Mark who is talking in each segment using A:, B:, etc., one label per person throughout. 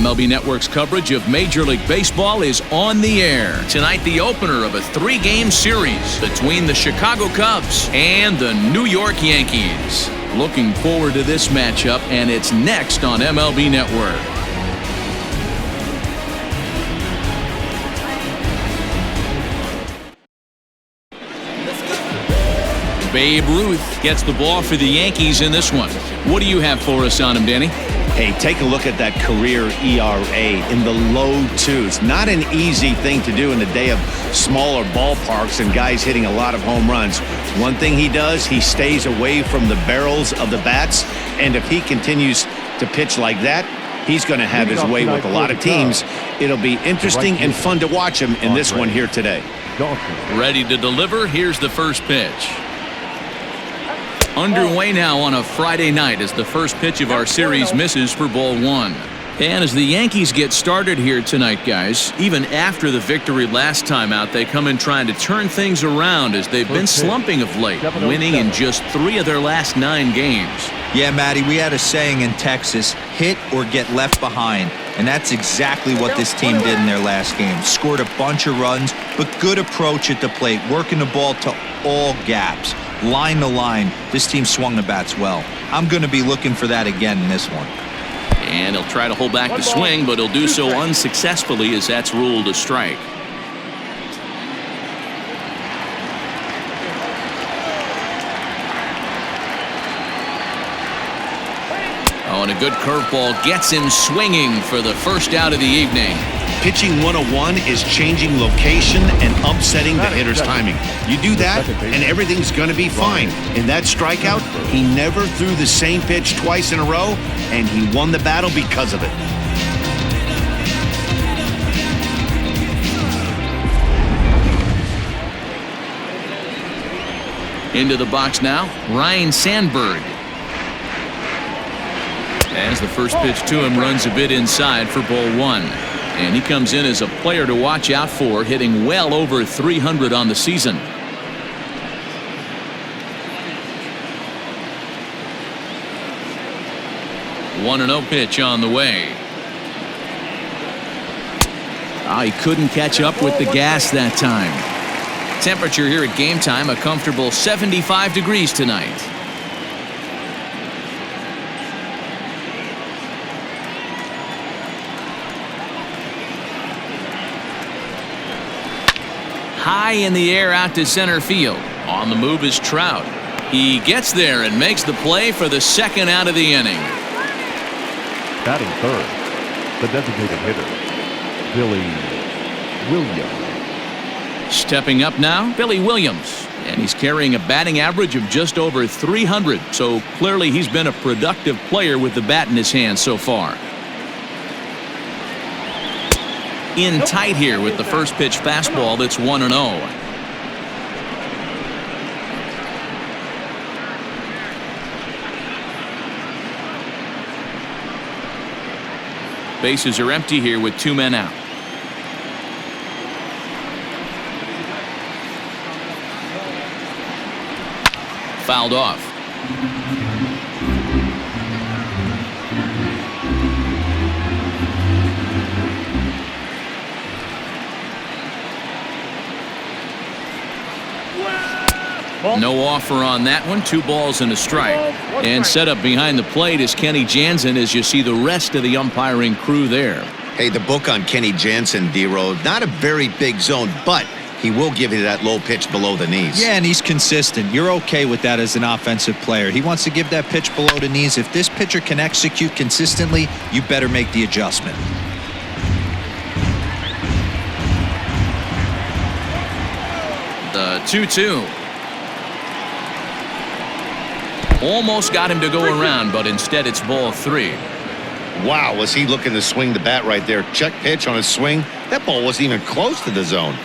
A: MLB Network's coverage of Major League Baseball is on the air. Tonight, the opener of a 3-game series between the Chicago Cubs and the New York Yankees. Looking forward to this matchup, and it's next on MLB Network. Babe Ruth gets the ball for the Yankees in this one. What do you have for us on him, Danny?
B: Hey, take a look at that career ERA in the low twos. Not an easy thing to do in the day of smaller ballparks and guys hitting a lot of home runs. One thing he does, he stays away from the barrels of the bats, and if he continues to pitch like that, he's going to have his way with a lot of teams. It'll be interesting and fun to watch him in this one here today.
A: Ready to deliver. Here's the first pitch. Underway now on a Friday night as the first pitch of our series misses for ball 1. And as the Yankees get started here tonight, guys, even after the victory last time out, they come in trying to turn things around as they've been slumping of late, winning in just 3 of their last 9 games.
C: Yeah, Matty, we had a saying in Texas, hit or get left behind. And that's exactly what this team did in their last game. Scored a bunch of runs, but good approach at the plate, working the ball to all gaps. Line to line, this team swung the bats well. I'm going to be looking for that again in this one.
A: And he'll try to hold back the swing, but he'll do so unsuccessfully as that's ruled a strike. Oh, and a good curveball gets him swinging for the first out of the evening.
B: Pitching 101 is changing location and upsetting the hitter's timing. You do that, and everything's going to be fine. In that strikeout, he never threw the same pitch twice in a row, and he won the battle because of it.
A: Into the box now, Ryan Sandberg. As the first pitch to him runs a bit inside for ball 1. And he comes in as a player to watch out for, hitting well over 300 on the season. One 1-0 pitch on the way. He couldn't catch up with the gas that time. Temperature here at game time, a comfortable 75 degrees tonight. High in the air out to center field. On the move is Trout. He gets there and makes the play for the second out of the inning.
D: Batting third, the designated hitter, Billy Williams.
A: Stepping up now, Billy Williams. And he's carrying a batting average of just over 300. So clearly he's been a productive player with the bat in his hand so far. In tight here with the first pitch fastball that's 1-0. Bases are empty here with 2 men out. Fouled off. No offer on that one. 2 balls and a strike. And set up behind the plate is Kenny Jansen as you see the rest of the umpiring crew there.
B: Hey, the book on Kenny Jansen, D-Road, not a very big zone, but he will give you that low pitch below the knees.
C: Yeah, and he's consistent. You're okay with that as an offensive player. He wants to give that pitch below the knees. If this pitcher can execute consistently, you better make the adjustment.
A: The 2-2. Almost got him to go around, but instead it's ball 3.
B: Wow, was he looking to swing the bat right there. Check pitch on his swing. That ball wasn't even close to the zone.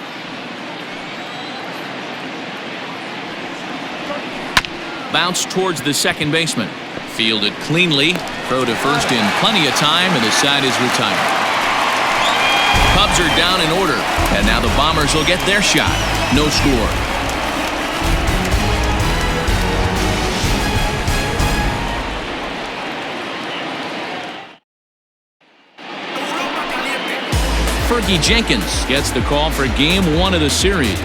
A: Bounce towards the second baseman. Fielded cleanly. Throw to first in plenty of time, and the side is retired. Cubs are down in order, and now the Bombers will get their shot. No score. Fergie Jenkins gets the call for Game 1 of the series.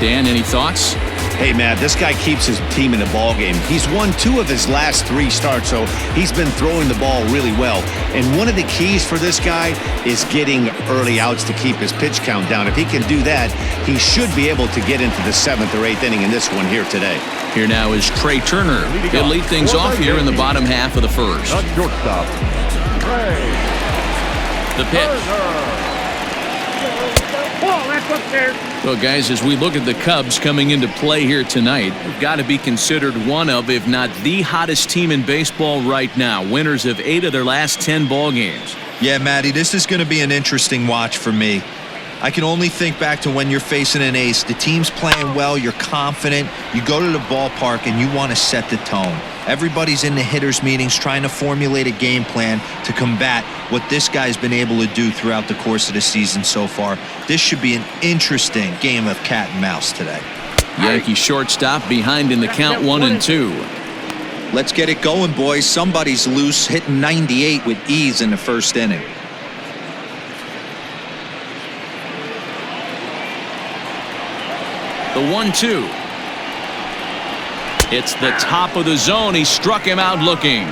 A: Dan, any thoughts?
B: Hey, Matt, this guy keeps his team in the ball game. He's won 2 of his last 3 starts, so he's been throwing the ball really well. And one of the keys for this guy is getting early outs to keep his pitch count down. If he can do that, he should be able to get into the 7th or 8th inning in this one here today.
A: Here now is Trey Turner. He'll lead things off here in the bottom half of the first.
D: Shortstop,
A: The pitch. Well, guys, as we look at the Cubs coming into play here tonight, they've got to be considered one of, if not the hottest team in baseball right now. Winners of 8 of their last 10 ball games.
C: Yeah, Matty, this is going to be an interesting watch for me. I can only think back to when you're facing an ace. The team's playing well, you're confident, you go to the ballpark and you want to set the tone. Everybody's in the hitters' meetings trying to formulate a game plan to combat what this guy's been able to do throughout the course of the season so far. This should be an interesting game of cat and mouse today.
A: Yankee shortstop behind in the count 1-2.
C: Let's get it going, boys. Somebody's loose, hitting 98 with ease in the first inning.
A: The 1-2. It's the top of the zone. He struck him out looking.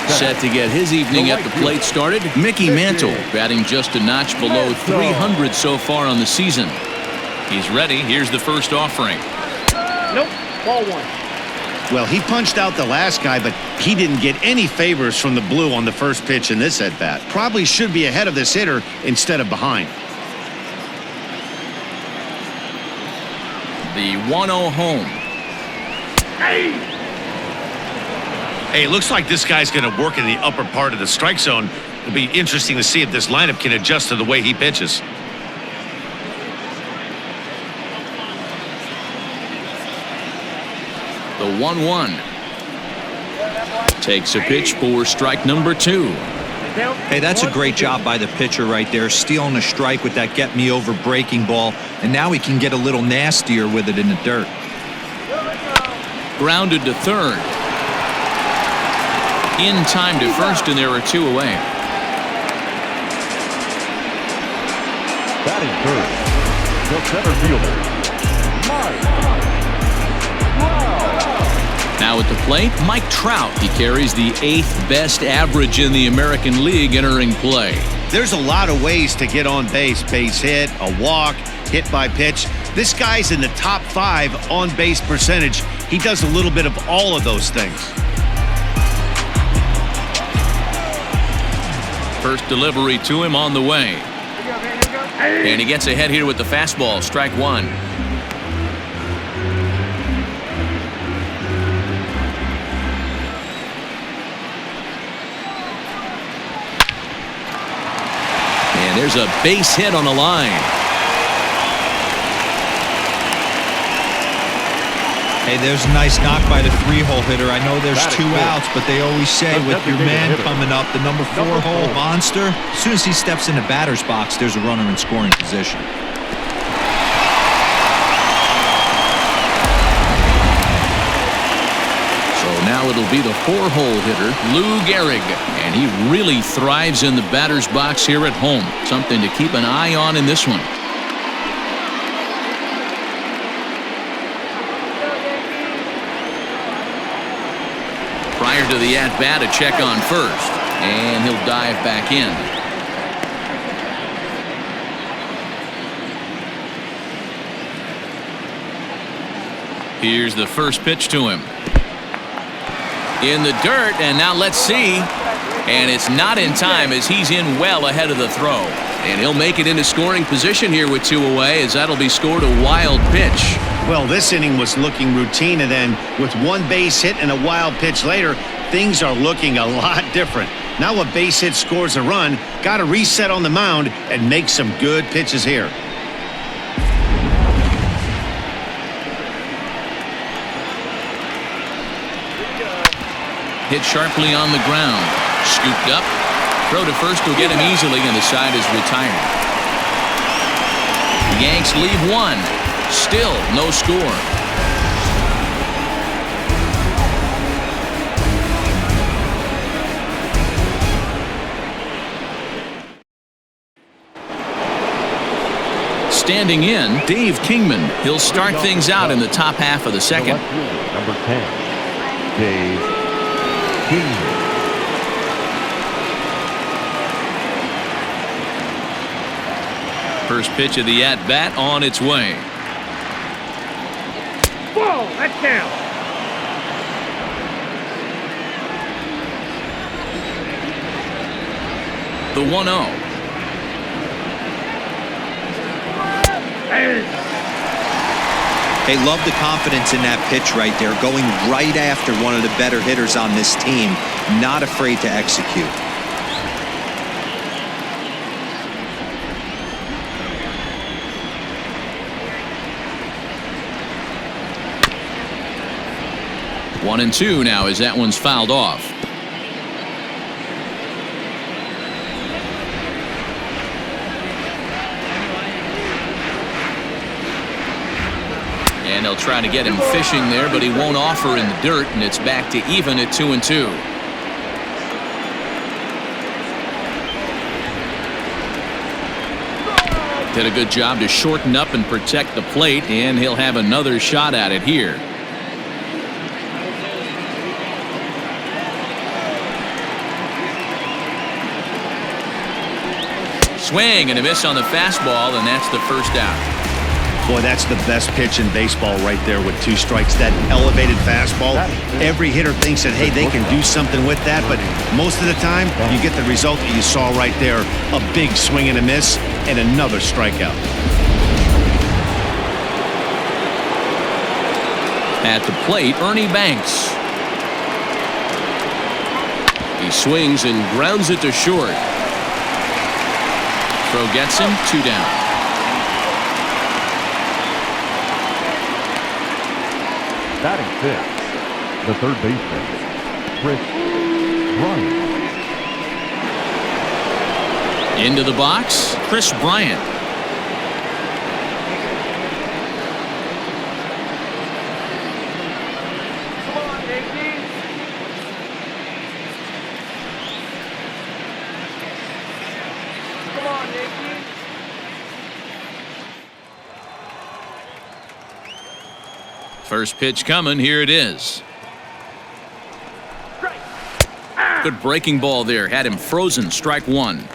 A: Set to get his evening at the plate started, Mickey Mantle, batting just a notch below 300 so far on the season. He's ready. Here's the first offering.
E: Nope, ball 1.
B: Well, he punched out the last guy, but he didn't get any favors from the blue on the first pitch in this at-bat. Probably should be ahead of this hitter instead of behind.
A: The 1-0 home.
B: Hey, it looks like this guy's going to work in the upper part of the strike zone. It'll be interesting to see if this lineup can adjust to the way he pitches.
A: The 1-1. Takes a pitch for strike number 2.
C: Hey, that's a great job by the pitcher right there, stealing a strike with that get-me-over breaking ball, and now he can get a little nastier with it in the dirt.
A: Grounded to third. In time to first, and there are 2 away.
D: batting third, the center fielder, Mike.
A: Now at the plate, Mike Trout. He carries the 8th best average in the American League entering play.
B: There's a lot of ways to get on base. Base hit, a walk, hit by pitch. This guy's in the top 5 on base percentage. He does a little bit of all of those things.
A: First delivery to him on the way. And he gets ahead here with the fastball, strike 1. And there's a base hit on the line.
C: Hey, there's a nice knock by the 3-hole hitter. I know there's 2 outs, but they always say with your man coming up, the number 4-hole monster, as soon as he steps in the batter's box, there's a runner in scoring position.
A: So now it'll be the 4-hole hitter, Lou Gehrig, and he really thrives in the batter's box here at home. Something to keep an eye on in this one. Prior to the at-bat, a check on first, and he'll dive back in. Here's the first pitch to him. In the dirt, and now let's see. And it's not in time as he's in well ahead of the throw. And he'll make it into scoring position here with 2 away, as that'll be scored a wild pitch.
B: Well, this inning was looking routine, and then with 1 base hit and a wild pitch later, things are looking a lot different. Now a base hit scores a run, got to reset on the mound and make some good pitches here.
A: Hit sharply on the ground. Scooped up. Throw to first will get him easily, and the side is retired. The Yanks leave 1. Still no score. Standing in, Dave Kingman. He'll start things out in the top half of the second.
D: Number 10, Dave Kingman.
A: First pitch of the at-bat on its way.
E: Whoa, that's down.
A: The 1-0.
C: Hey, love the confidence in that pitch right there, going right after one of the better hitters on this team, not afraid to execute.
A: One and two now as that one's fouled off. And they'll try to get him fishing there, but he won't offer in the dirt, and it's back to even at 2-2. Did a good job to shorten up and protect the plate, and he'll have another shot at it here. Swing and a miss on the fastball, and that's the first out.
B: Boy, that's the best pitch in baseball right there with 2 strikes. That elevated fastball. Every hitter thinks that, hey, they can do something with that, but most of the time you get the result that you saw right there. A big swing and a miss and another strikeout.
A: At the plate, Ernie Banks. He swings and grounds it to short. Throw gets him, 2 down.
D: Batting 5th, the third baseman, Chris Bryant.
A: Into the box, Chris Bryant.
E: Come on, Yankees. Come on, Yankees.
A: First pitch coming. Here it is. Good breaking ball there. Had him frozen. Strike 1.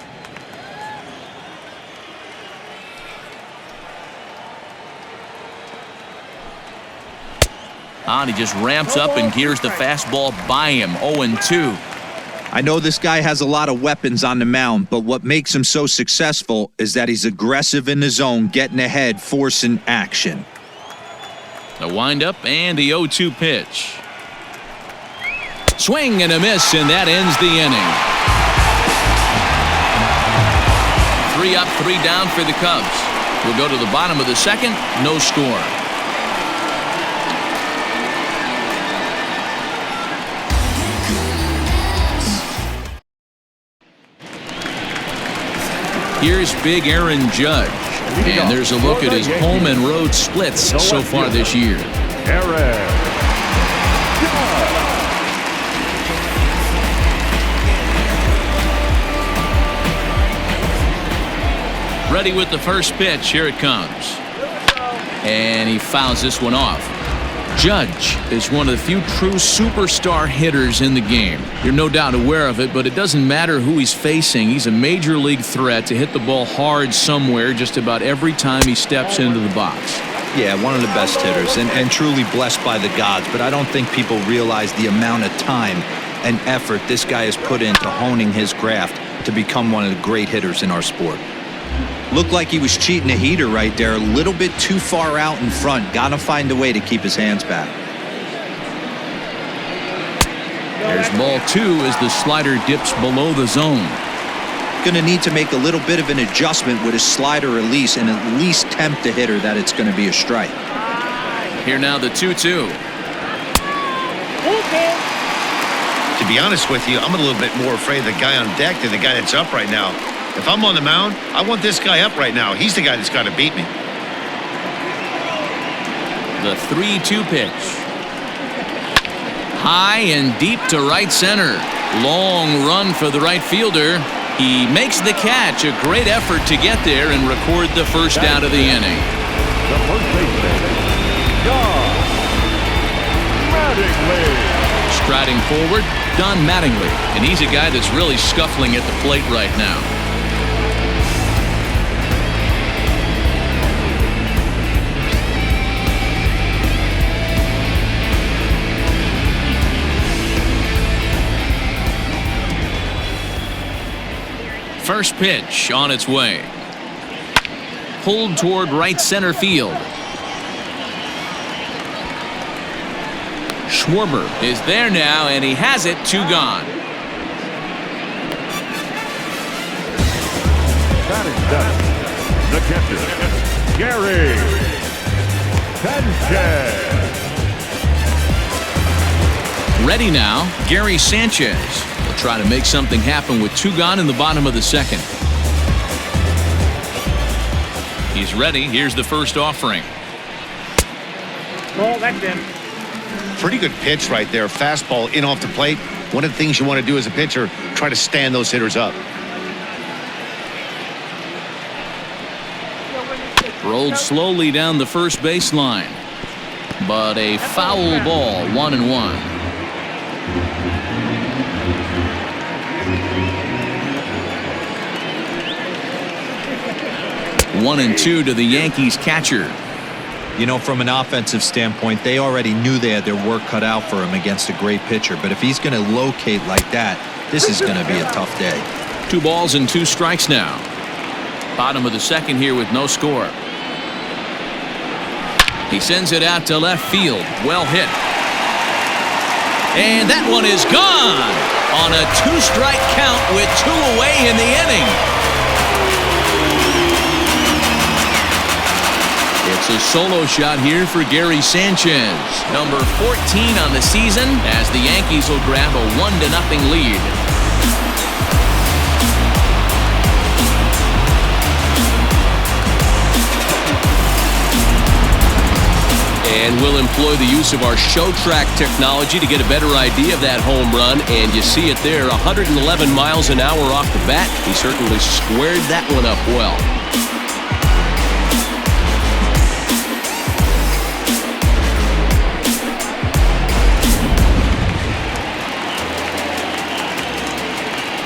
A: And he just ramps up and gears the fastball by him. 0-2.
C: I know this guy has a lot of weapons on the mound, but what makes him so successful is that he's aggressive in the zone, getting ahead, forcing action.
A: The windup and the 0-2 pitch. Swing and a miss, and that ends the inning. 3 up, 3 down for the Cubs. We'll go to the bottom of the second. No score. Here's Big Aaron Judge. And there's a look at his home and road splits so far this year. Ready with the first pitch. Here it comes. And he fouls this one off. Judge is one of the few true superstar hitters in the game. You're no doubt aware of it, but it doesn't matter who he's facing. He's a major league threat to hit the ball hard somewhere just about every time he steps into the box.
C: Yeah, one of the best hitters and truly blessed by the gods, but I don't think people realize the amount of time and effort this guy has put into honing his craft to become one of the great hitters in our sport. Looked like he was cheating a heater right there, a little bit too far out in front. Got to find a way to keep his hands back.
A: There's ball 2 as the slider dips below the zone.
C: Going to need to make a little bit of an adjustment with his slider release and at least tempt the hitter that it's going to be a strike.
A: Here now the 2-2.
B: To be honest with you, I'm a little bit more afraid of the guy on deck than the guy that's up right now. If I'm on the mound, I want this guy up right now. He's the guy that's got to beat me.
A: The 3-2 pitch. High and deep to right center. Long run for the right fielder. He makes the catch. A great effort to get there and record the first out of the inning.
D: The first baseman, Don Mattingly.
A: Striding forward, Don Mattingly. And he's a guy that's really scuffling at the plate right now. First pitch on its way. Pulled toward right center field. Schwarber is there now, and he has it. 2 gone.
D: Batting seventh, the catcher, Gary Sanchez.
A: Ready now, Gary Sanchez. He'll try to make something happen with 2 gone in the bottom of the second. He's ready. Here's the first offering.
E: Ball, that's in.
B: Pretty good pitch right there. Fastball in off the plate. One of the things you want to do as a pitcher, try to stand those hitters up.
A: Rolled slowly down the first baseline. But a foul ball, 1-1. 1-2 to the Yankees catcher.
C: You know, from an offensive standpoint, they already knew they had their work cut out for him against a great pitcher. But if he's going to locate like that, this is going to be a tough day.
A: 2 balls and 2 strikes now. Bottom of the second here with no score. He sends it out to left field. Well hit. And that one is gone on a 2-strike count with 2 away in the inning. It's a solo shot here for Gary Sanchez. Number 14 on the season as the Yankees will grab a 1-0 lead. And we'll employ the use of our show track technology to get a better idea of that home run. And you see it there, 111 miles an hour off the bat. He certainly squared that one up well.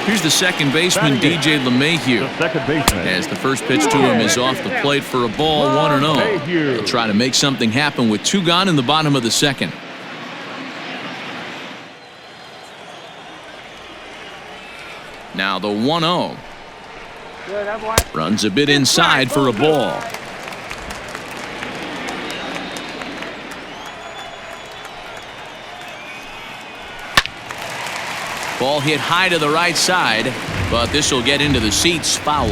A: Here's the second baseman, DJ LeMahieu.
D: The second baseman,
A: as the first pitch to him is off the plate for a ball, 1-0. He'll try to make something happen with 2 gone in the bottom of the second. Now the 1-0. Runs a bit inside for a ball. Ball hit high to the right side, but this will get into the seats. Foul.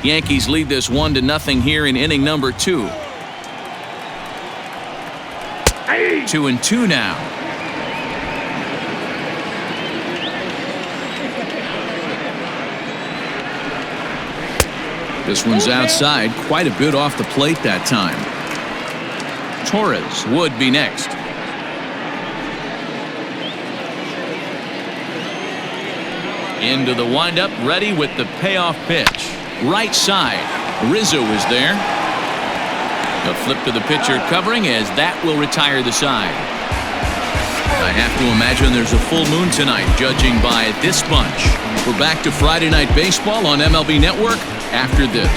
A: Yankees lead this 1-0 here in inning number 2. 2-2 now. This one's outside, quite a bit off the plate that time. Torres would be next. Into the windup, ready with the payoff pitch. Right side. Rizzo is there. A flip to the pitcher covering as that will retire the side. I have to imagine there's a full moon tonight, judging by this bunch. We're back to Friday Night Baseball on MLB Network after this.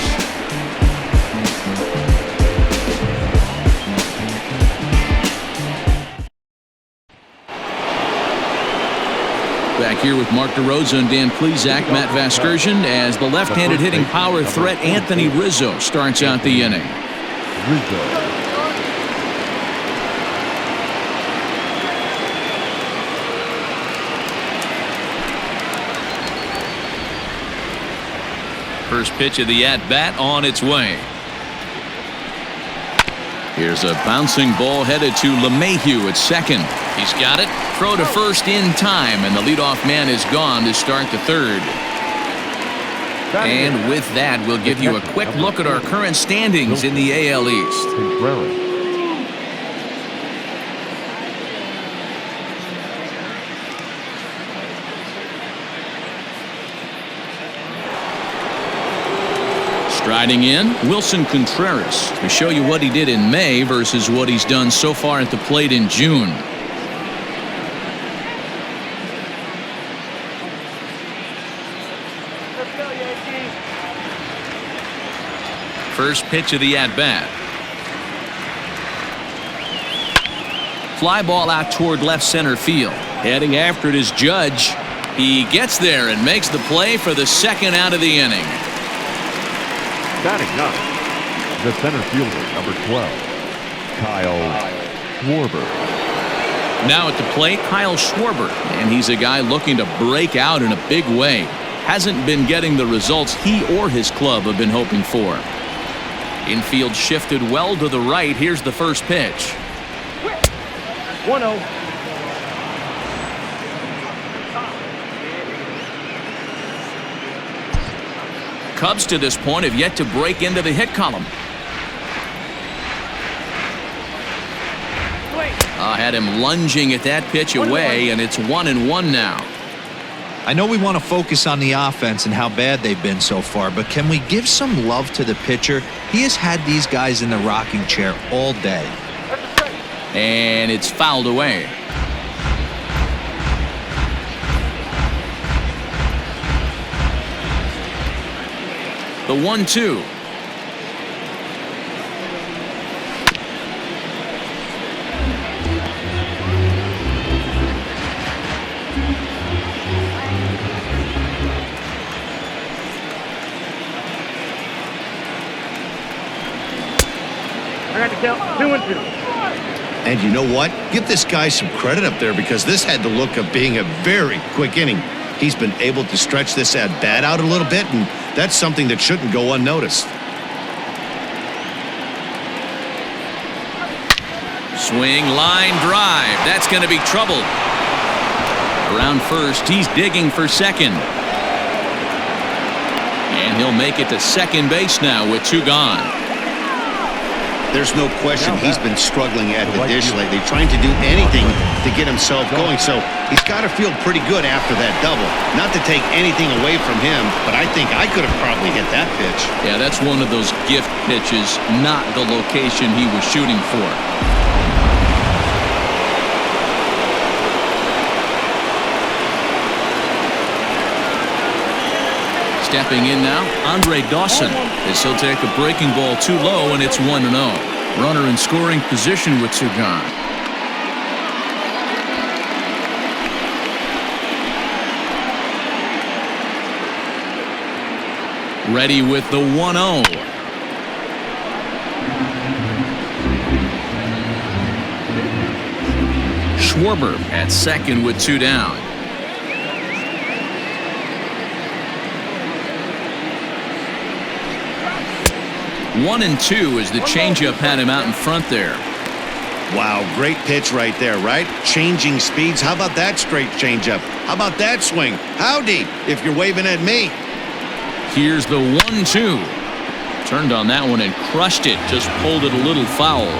A: Back here with Mark DeRosa and Dan Plesac, Matt Vasgersian, as the left-handed hitting power threat Anthony Rizzo starts out the inning. First pitch of the at-bat on its way. Here's a bouncing ball headed to LeMahieu at second. He's got it. Throw to first in time, and the leadoff man is gone to start the third. And with that, we'll give you a quick look at our current standings in the AL East. Riding in, Wilson Contreras to show you what he did in May versus what he's done so far at the plate in June.
E: Let's go, Yankees.
A: First pitch of the at-bat. Fly ball out toward left center field. Heading after it is Judge. He gets there and makes the play for the second out of the inning.
D: Batting ninth, the center fielder, number 12, Kyle Schwarber.
A: Now at the plate, Kyle Schwarber, and he's a guy looking to break out in a big way. Hasn't been getting the results he or his club have been hoping for. Infield shifted well to the right. Here's the first pitch.
E: 1-0.
A: Cubs to this point have yet to break into the hit column. Had him lunging at that pitch away, and it's 1-1 now.
C: I know we want to focus on the offense and how bad they've been so far, but can we give some love to the pitcher? He has had these guys in the rocking chair all day.
A: And it's fouled away. The 1-2.
E: I got to count 2-2.
B: And you know what? Give this guy some credit up there, because this had the look of being a very quick inning. He's been able to stretch this at-bat out a little bit, and that's something that shouldn't go unnoticed.
A: Swing, line drive. That's going to be trouble. Around first, he's digging for second. And he'll make it to second base now with 2 gone.
B: There's no question he's been struggling at the dish lately, trying to do anything to get himself going. So he's got to feel pretty good after that double. Not to take anything away from him, but I think I could have probably hit that pitch.
A: Yeah, that's one of those gift pitches, not the location he was shooting for. Stepping in now, Andre Dawson, as he'll take a breaking ball too low, and it's 1-0. Runner in scoring position with 2 gone. Ready with the 1-0. Schwarber at second with 2 down. 1-2 as the changeup had him out in front there.
B: Wow, great pitch right there, right? Changing speeds. How about that straight changeup? How about that swing? Howdy, if you're waving at me.
A: Here's the 1-2. Turned on that one and crushed it. Just pulled it a little foul.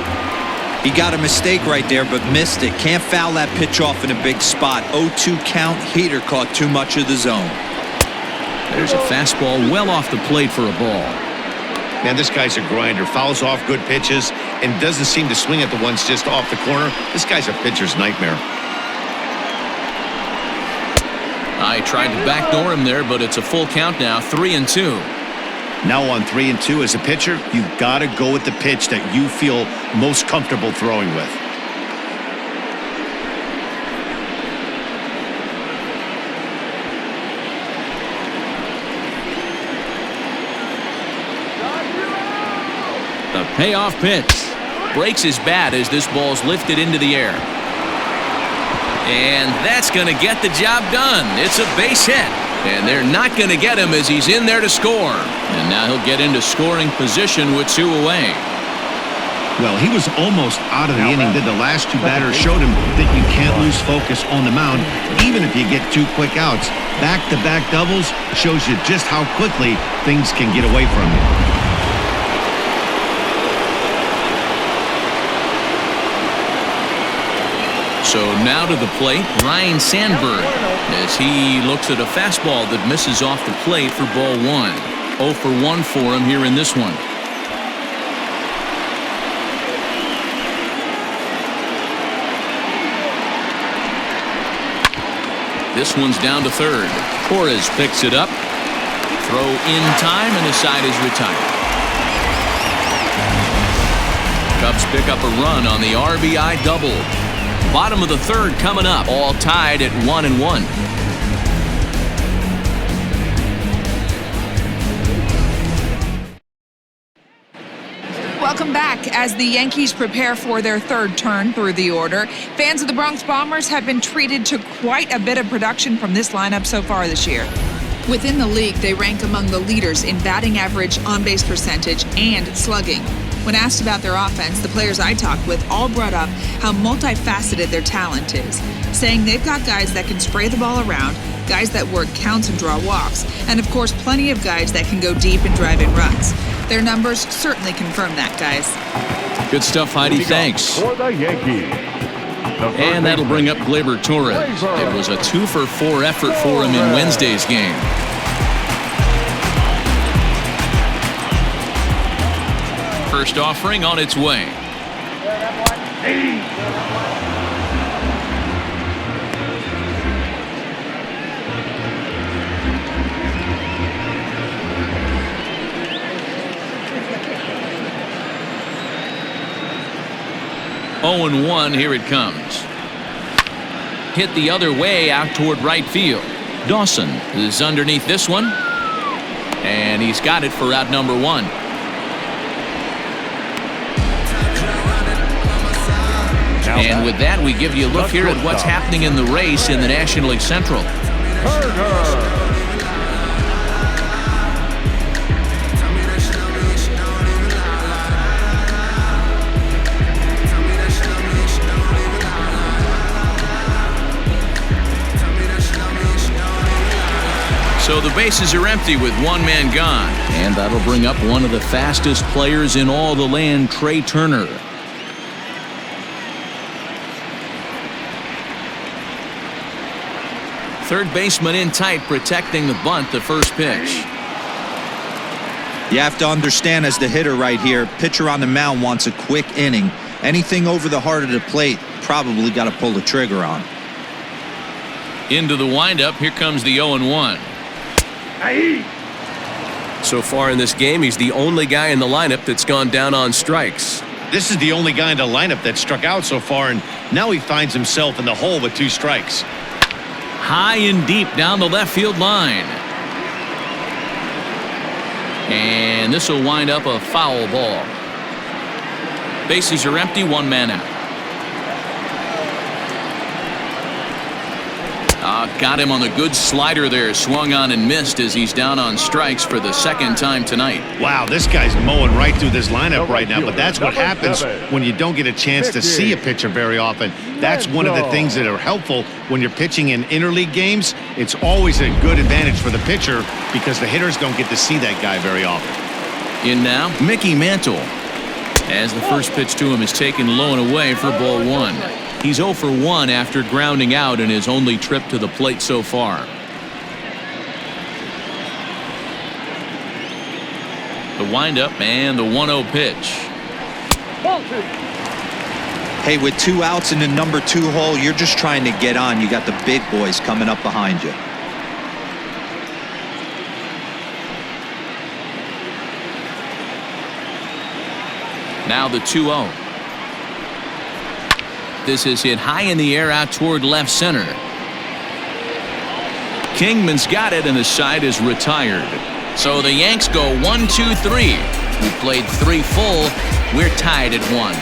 C: He got a mistake right there, but missed it. Can't foul that pitch off in a big spot. 0-2 count. Heater caught too much of the zone.
A: There's a fastball well off the plate for a ball.
B: Man, this guy's a grinder. Fouls off good pitches and doesn't seem to swing at the ones just off the corner. This guy's a pitcher's nightmare.
A: I tried to backdoor him there, but it's a full count now. 3-2.
B: Now on 3-2 as a pitcher, you've got to go with the pitch that you feel most comfortable throwing with.
A: The payoff pitch breaks his bat as this ball's lifted into the air. And that's going to get the job done. It's a base hit. And they're not going to get him as he's in there to score. And now he'll get into scoring position with 2 away.
B: Well, he was almost out of the inning. The last 2 batters showed him that you can't lose focus on the mound, even if you get 2 quick outs. Back-to-back doubles shows you just how quickly things can get away from you.
A: So now to the plate, Ryan Sandberg, as he looks at a fastball that misses off the plate for ball 1. 0 for 1 for him here in this one. This one's down to third. Torres picks it up. Throw in time, and the side is retired. Cubs pick up a run on the RBI double. Bottom of the third coming up, all tied at 1-1.
F: Welcome back. As the Yankees prepare for their third turn through the order, fans of the Bronx Bombers have been treated to quite a bit of production from this lineup so far this year. Within the league, they rank among the leaders in batting average, on-base percentage, and slugging. When asked about their offense, the players I talked with all brought up how multifaceted their talent is, saying they've got guys that can spray the ball around, guys that work counts and draw walks, and of course plenty of guys that can go deep and drive in runs. Their numbers certainly confirm that, guys.
A: Good stuff, Heidi. Thanks.
D: For the Yankees.
A: And that'll bring up Glaber Torres. It was a 2 for 4 effort for him in Wednesday's game. First offering on its way. Oh and 1, here it comes. Hit the other way out toward right field. Dawson is underneath this one. And he's got it for out number 1. And with that, we give you a look here at what's happening in the race in the National League Central. So the bases are empty with one man gone. And that'll bring up one of the fastest players in all the land, Trey Turner. Third baseman in tight, protecting the bunt, the first pitch.
C: You have to understand, as the hitter right here, pitcher on the mound wants a quick inning. Anything over the heart of the plate, probably got to pull the trigger on.
A: Into the windup, here comes the 0-1.
G: So far in this game, he's the only guy in the lineup that's gone down on strikes.
B: This is the only guy in the lineup that struck out so far, and now he finds himself in the hole with 2 strikes.
A: High and deep down the left field line. And this will wind up a foul ball. Bases are empty, one man out. Got him on the good slider there. Swung on and missed as he's down on strikes for the second time tonight.
B: Wow, this guy's mowing right through this lineup right now, but that's what happens when you don't get a chance to see a pitcher very often. That's one of the things that are helpful when you're pitching in interleague games. It's always a good advantage for the pitcher because the hitters don't get to see that guy very often.
A: In now, Mickey Mantle. As the first pitch to him is taken low and away for ball 1. He's 0 for 1 after grounding out in his only trip to the plate so far. The windup and the 1-0 pitch.
C: Hey, with 2 outs in the number 2 hole, you're just trying to get on. You got the big boys coming up behind you.
A: Now the 2-0. This is hit high in the air out toward left center. Kingman's got it, and the side is retired. So the Yanks go 1-2-3. We played 3 full. We're tied at 1.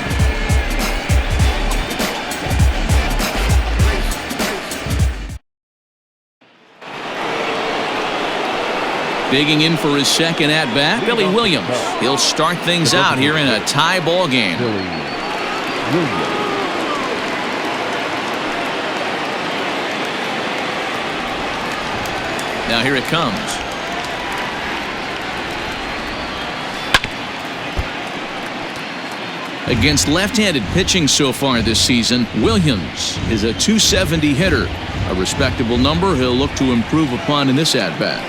A: Digging in for his second at-bat, Billy Williams. He'll start things out here in a tie ball game. Now here it comes. Against left-handed pitching so far this season, Williams is a .270 hitter. A respectable number he'll look to improve upon in this at-bat.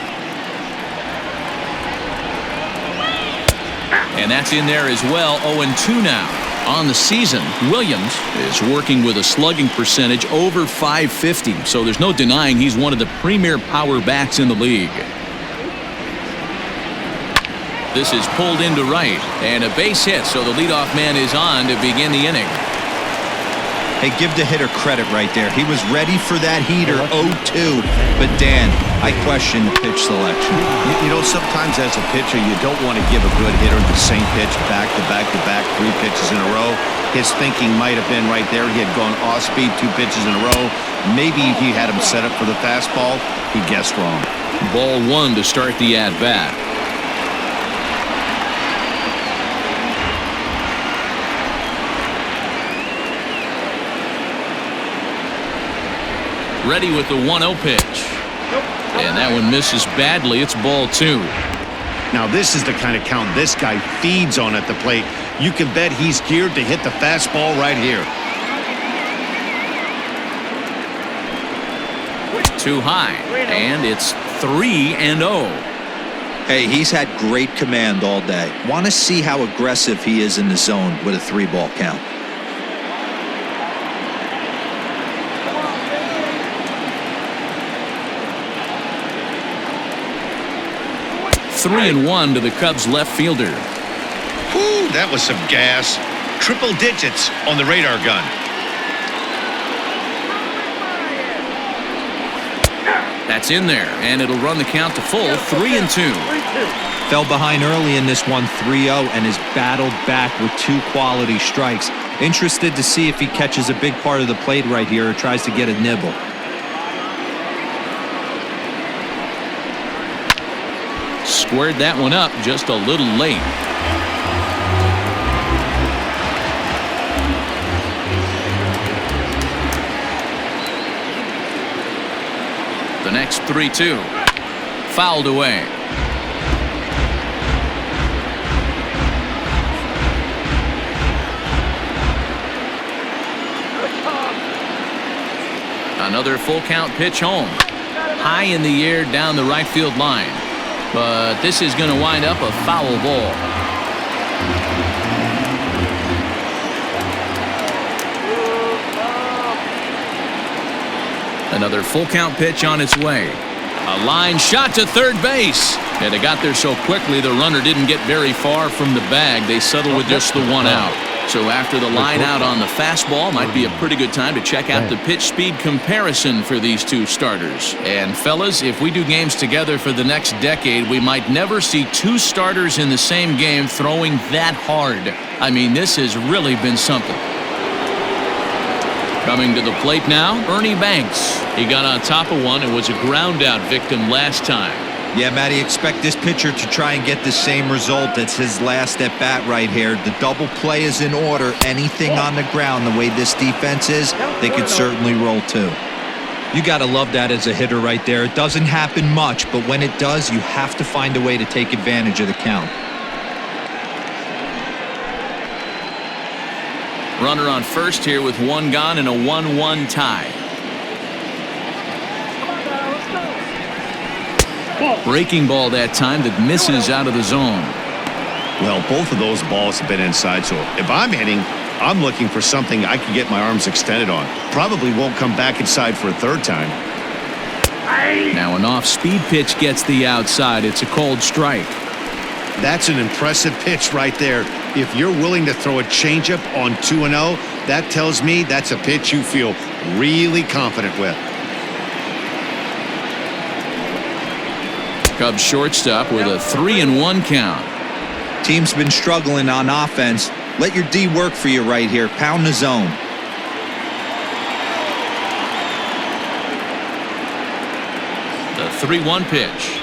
A: And that's in there as well. 0-2 now. On the season, Williams is working with a slugging percentage over .550, so there's no denying he's one of the premier power bats in the league. This is pulled into right, and a base hit, so the leadoff man is on to begin the inning.
C: Hey, give the hitter credit right there. He was ready for that heater, 0-2. But, Dan, I question the pitch selection.
B: You know, sometimes as a pitcher, you don't want to give a good hitter the same pitch back to back to back, 3 pitches in a row. His thinking might have been right there. He had gone off speed 2 pitches in a row. Maybe he had him set up for the fastball. He guessed wrong.
A: Ball 1 to start the at-bat. Ready with the 1-0 pitch. And that one misses badly. It's ball 2.
B: Now this is the kind of count this guy feeds on at the plate. You can bet he's geared to hit the fastball right here.
A: Too high. And it's 3-0.
C: Hey, he's had great command all day. Want to see how aggressive he is in the zone with a 3-ball count.
A: 3-1 to the Cubs left fielder.
B: Whew, that was some gas. Triple digits on the radar gun.
A: That's in there, and it'll run the count to full. 3-2.
C: Fell behind early in this one, 3-0, and has battled back with 2 quality strikes. Interested to see if he catches a big part of the plate right here or tries to get a nibble.
A: Squared that one up just a little late. The next 3-2. Fouled away. Another full count pitch home. High in the air down the right field line. But this is going to wind up a foul ball. Another full count pitch on its way. A line shot to third base. And it got there so quickly the runner didn't get very far from the bag. They settled with just the 1 out. So after the line out on the fastball, might be a pretty good time to check out the pitch speed comparison for these 2 starters. And fellas, if we do games together for the next decade, we might never see 2 starters in the same game throwing that hard. I mean, this has really been something. Coming to the plate now, Ernie Banks. He got on top of one and was a ground out victim last time.
C: Yeah, Matty, expect this pitcher to try and get the same result. That's his last at bat right here. The double play is in order. Anything on the ground, the way this defense is, they could certainly roll 2. You got to love that as a hitter right there. It doesn't happen much, but when it does, you have to find a way to take advantage of the count.
A: Runner on first here with 1 gone and a 1-1 tie. Breaking ball that time that misses out of the zone.
B: Well, both of those balls have been inside, so if I'm hitting, I'm looking for something I can get my arms extended on. Probably won't come back inside for a 3rd time.
A: Now an off-speed pitch gets the outside. It's a cold strike.
B: That's an impressive pitch right there. If you're willing to throw a changeup on 2-0, that tells me that's a pitch you feel really confident with.
A: Cubs shortstop with a 3-1 count.
C: Team's been struggling on offense. Let your D work for you right here. Pound the zone.
A: The 3-1 pitch.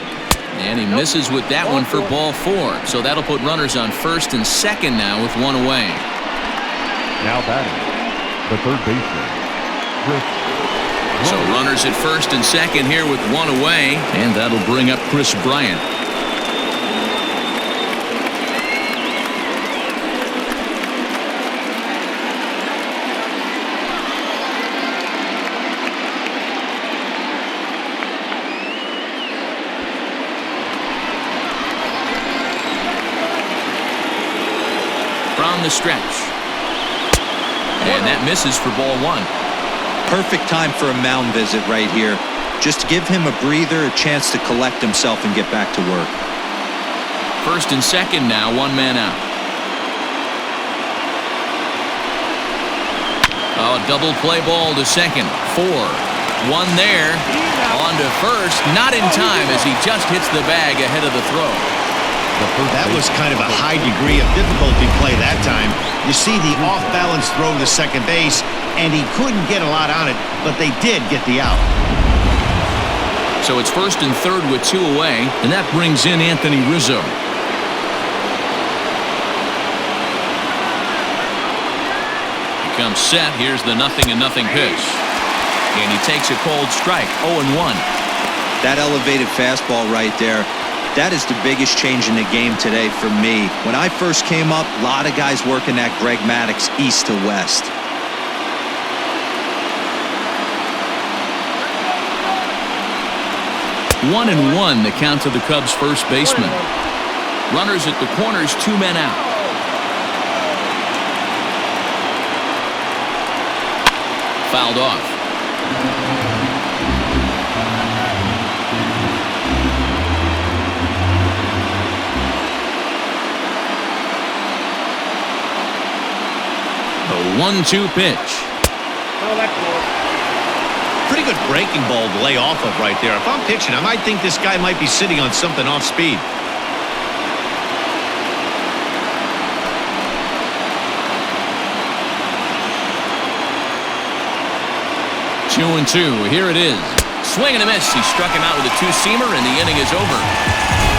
A: And he misses with that one for ball 4. So that'll put runners on first and second now with 1 away.
D: Now batting, the third baseman,
A: So runners at first and second here with 1 away. And that'll bring up Chris Bryant. down the stretch. And that misses for ball one.
C: Perfect time for a mound visit right here. Just give him a breather, a chance to collect himself and get back to work.
A: First and second now, one man out. Oh, double play ball to second. 4. One there. On to first. Not in time as he just hits the bag ahead of the throw.
B: That was kind of a high degree of difficulty play that time. You see the off-balance throw to second base, and he couldn't get a lot on it, but they did get the out.
A: So it's first and third with 2 away, and that brings in Anthony Rizzo. He comes set. Here's the 0-0 pitch. And he takes a cold strike, 0-1.
C: That elevated fastball right there, that is the biggest change in the game today for me. When I first came up, a lot of guys working that Greg Maddux east to west.
A: 1-1 the count to the Cubs first baseman. Runners at the corners, 2 men out. Fouled off. The 1-2 pitch.
E: Oh, that's close.
B: Pretty good breaking ball to lay off of right there. If I'm pitching, I might think this guy might be sitting on something off speed.
A: Two and two. Here it is. Swing and a miss. He struck him out with a 2-seamer, and the inning is over.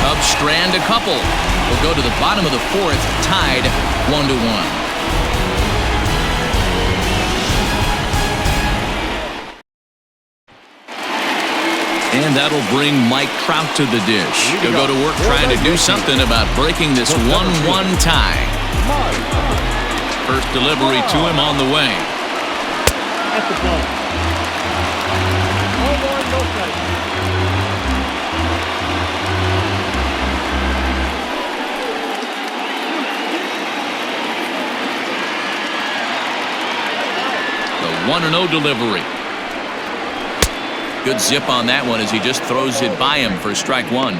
A: Cubs strand a couple. We'll go to the bottom of the 4th, tied 1-1. And that'll bring Mike Trout to the dish. He'll go to work trying to do something about breaking this 1-1 tie. First delivery to him on the way.
E: That's the ball. No more, no strike.
A: The 1-0 delivery. Good zip on that one as he just throws it by him for strike 1.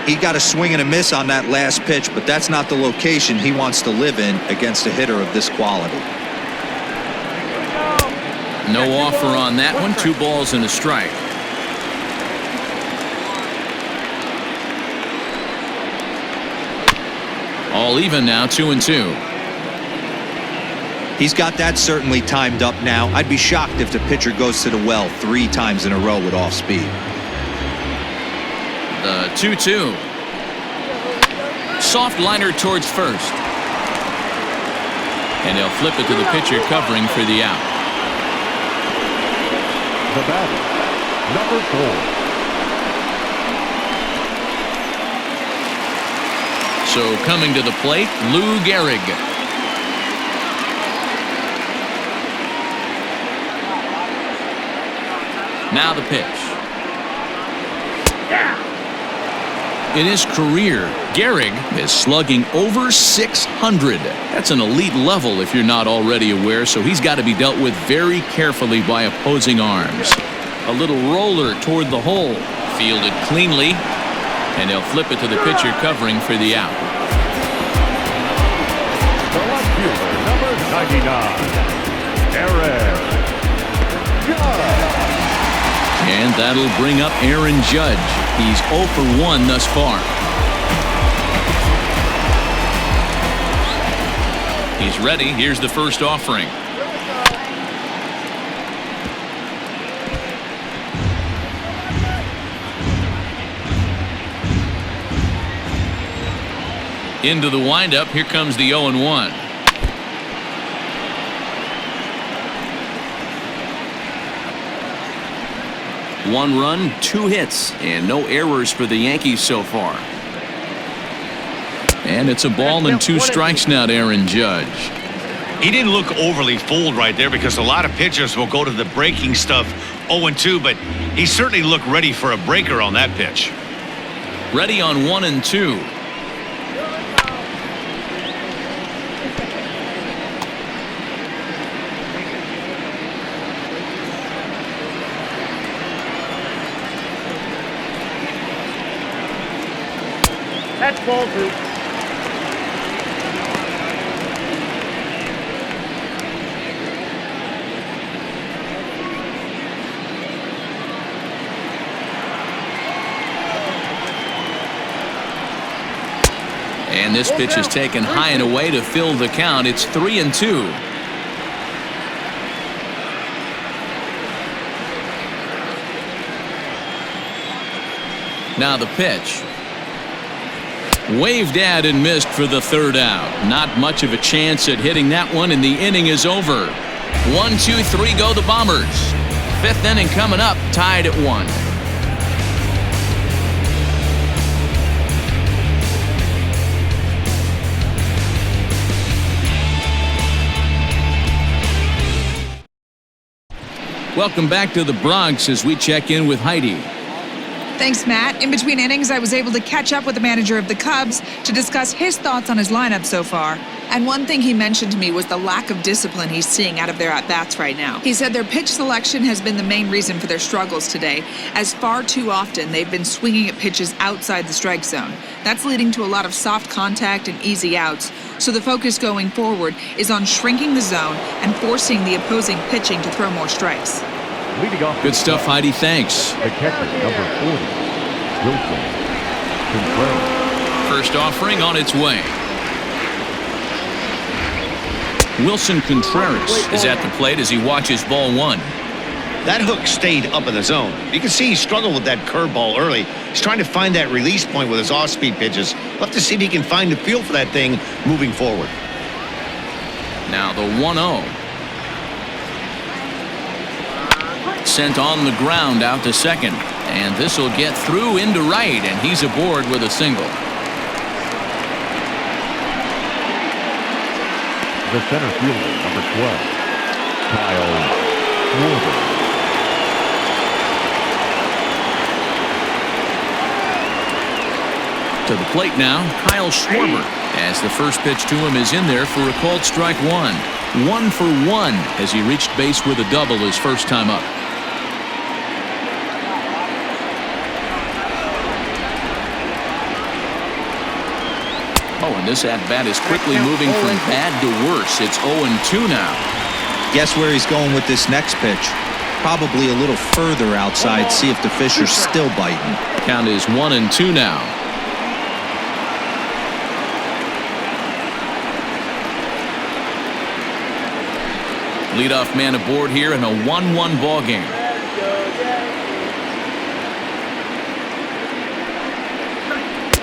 C: He got a swing and a miss on that last pitch, but that's not the location he wants to live in against a hitter of this quality.
A: No offer on that one. 2 balls and a strike. All even now, 2-2.
C: He's got that certainly timed up now. I'd be shocked if the pitcher goes to the well 3 times in a row with off speed.
A: The 2-2. Soft liner towards first. And they'll flip it to the pitcher covering for the out.
D: The batter, number 4.
A: So coming to the plate, Lou Gehrig. Now the pitch. In his career, Gehrig is slugging over 600. That's an elite level if you're not already aware, so he's got to be dealt with very carefully by opposing arms. A little roller toward the hole. Fielded cleanly, and they'll flip it to the pitcher covering for the out.
D: The left fielder, number 99, Aaron Judge.
A: And that'll bring up Aaron Judge. He's 0 for 1 thus far. He's ready. Here's the first offering. Into the windup. Here comes the 0-1. One run, 2 hits, and no errors for the Yankees so far. And it's a ball and 2 strikes now to Aaron Judge.
B: He didn't look overly fooled right there because a lot of pitchers will go to the breaking stuff 0-2, but he certainly looked ready for a breaker on that pitch.
A: Ready on 1-2.
E: ball 2.
A: And this pitch is taken high and away to fill the count. It's 3-2. Now the pitch. Waved at and missed for the third out. Not much of a chance at hitting that one, and the inning is over. 1, 2, 3 go the Bombers. Fifth inning coming up, tied at 1. Welcome back to the Bronx as we check in with Heidi.
F: Thanks, Matt. In between innings, I was able to catch up with the manager of the Cubs to discuss his thoughts on his lineup so far. And one thing he mentioned to me was the lack of discipline he's seeing out of their at-bats right now. He said their pitch selection has been the main reason for their struggles today, as far too often they've been swinging at pitches outside the strike zone. That's leading to a lot of soft contact and easy outs. So the focus going forward is on shrinking the zone and forcing the opposing pitching to throw more strikes.
D: Leading off.
A: Good stuff, Heidi. Thanks.
D: The catcher, number 40, Wilson Contreras.
A: First offering on its way. Wilson Contreras is at the plate as he watches ball 1.
B: That hook stayed up in the zone. You can see he struggled with that curveball early. He's trying to find that release point with his off-speed pitches. We'll have to see if he can find the feel for that thing moving forward.
A: Now the 1-0. Sent on the ground out to second. And this will get through into right, and he's aboard with a single.
D: The center fielder, number 12, Kyle Schwarber.
A: To the plate now, Kyle Schwarber, as the first pitch to him is in there for a called strike 1. 1 for 1 as he reached base with a double his first time up. Oh, and this at-bat is quickly moving from bad to worse. It's 0-2 now.
C: Guess where he's going with this next pitch? Probably a little further outside, see if the fish are still biting.
A: Count is 1-2 now. Leadoff man aboard here in a 1-1 ball game.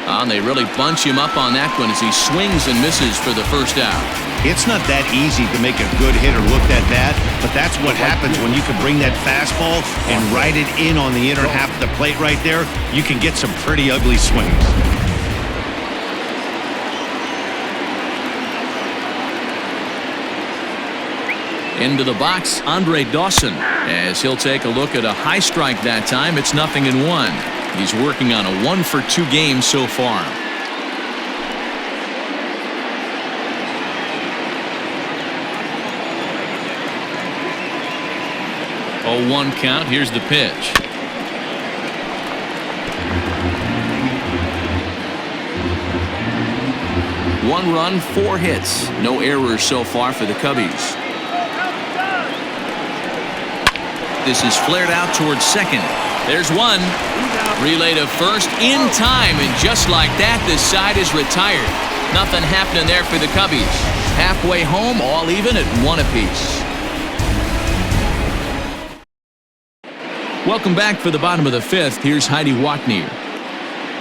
A: And they really bunch him up on that one as he swings and misses for the first out.
B: It's not that easy to make a good hitter look that bad, but that's what happens when you can bring that fastball and ride it in on the inner half of the plate right there. You can get some pretty ugly swings.
A: Into the box, Andre Dawson, as he'll take a look at a high strike that time. It's 0-1. He's working on a 1 for 2 game so far. 0-1 count. Here's the pitch. One run, 4 hits. No errors so far for the Cubbies. This is flared out towards second. There's one. Relay to first in time, and just like that, this side is retired. Nothing happening there for the Cubbies. Halfway home, all even at 1 apiece. Welcome back for the bottom of the 5th. Here's Heidi Watney.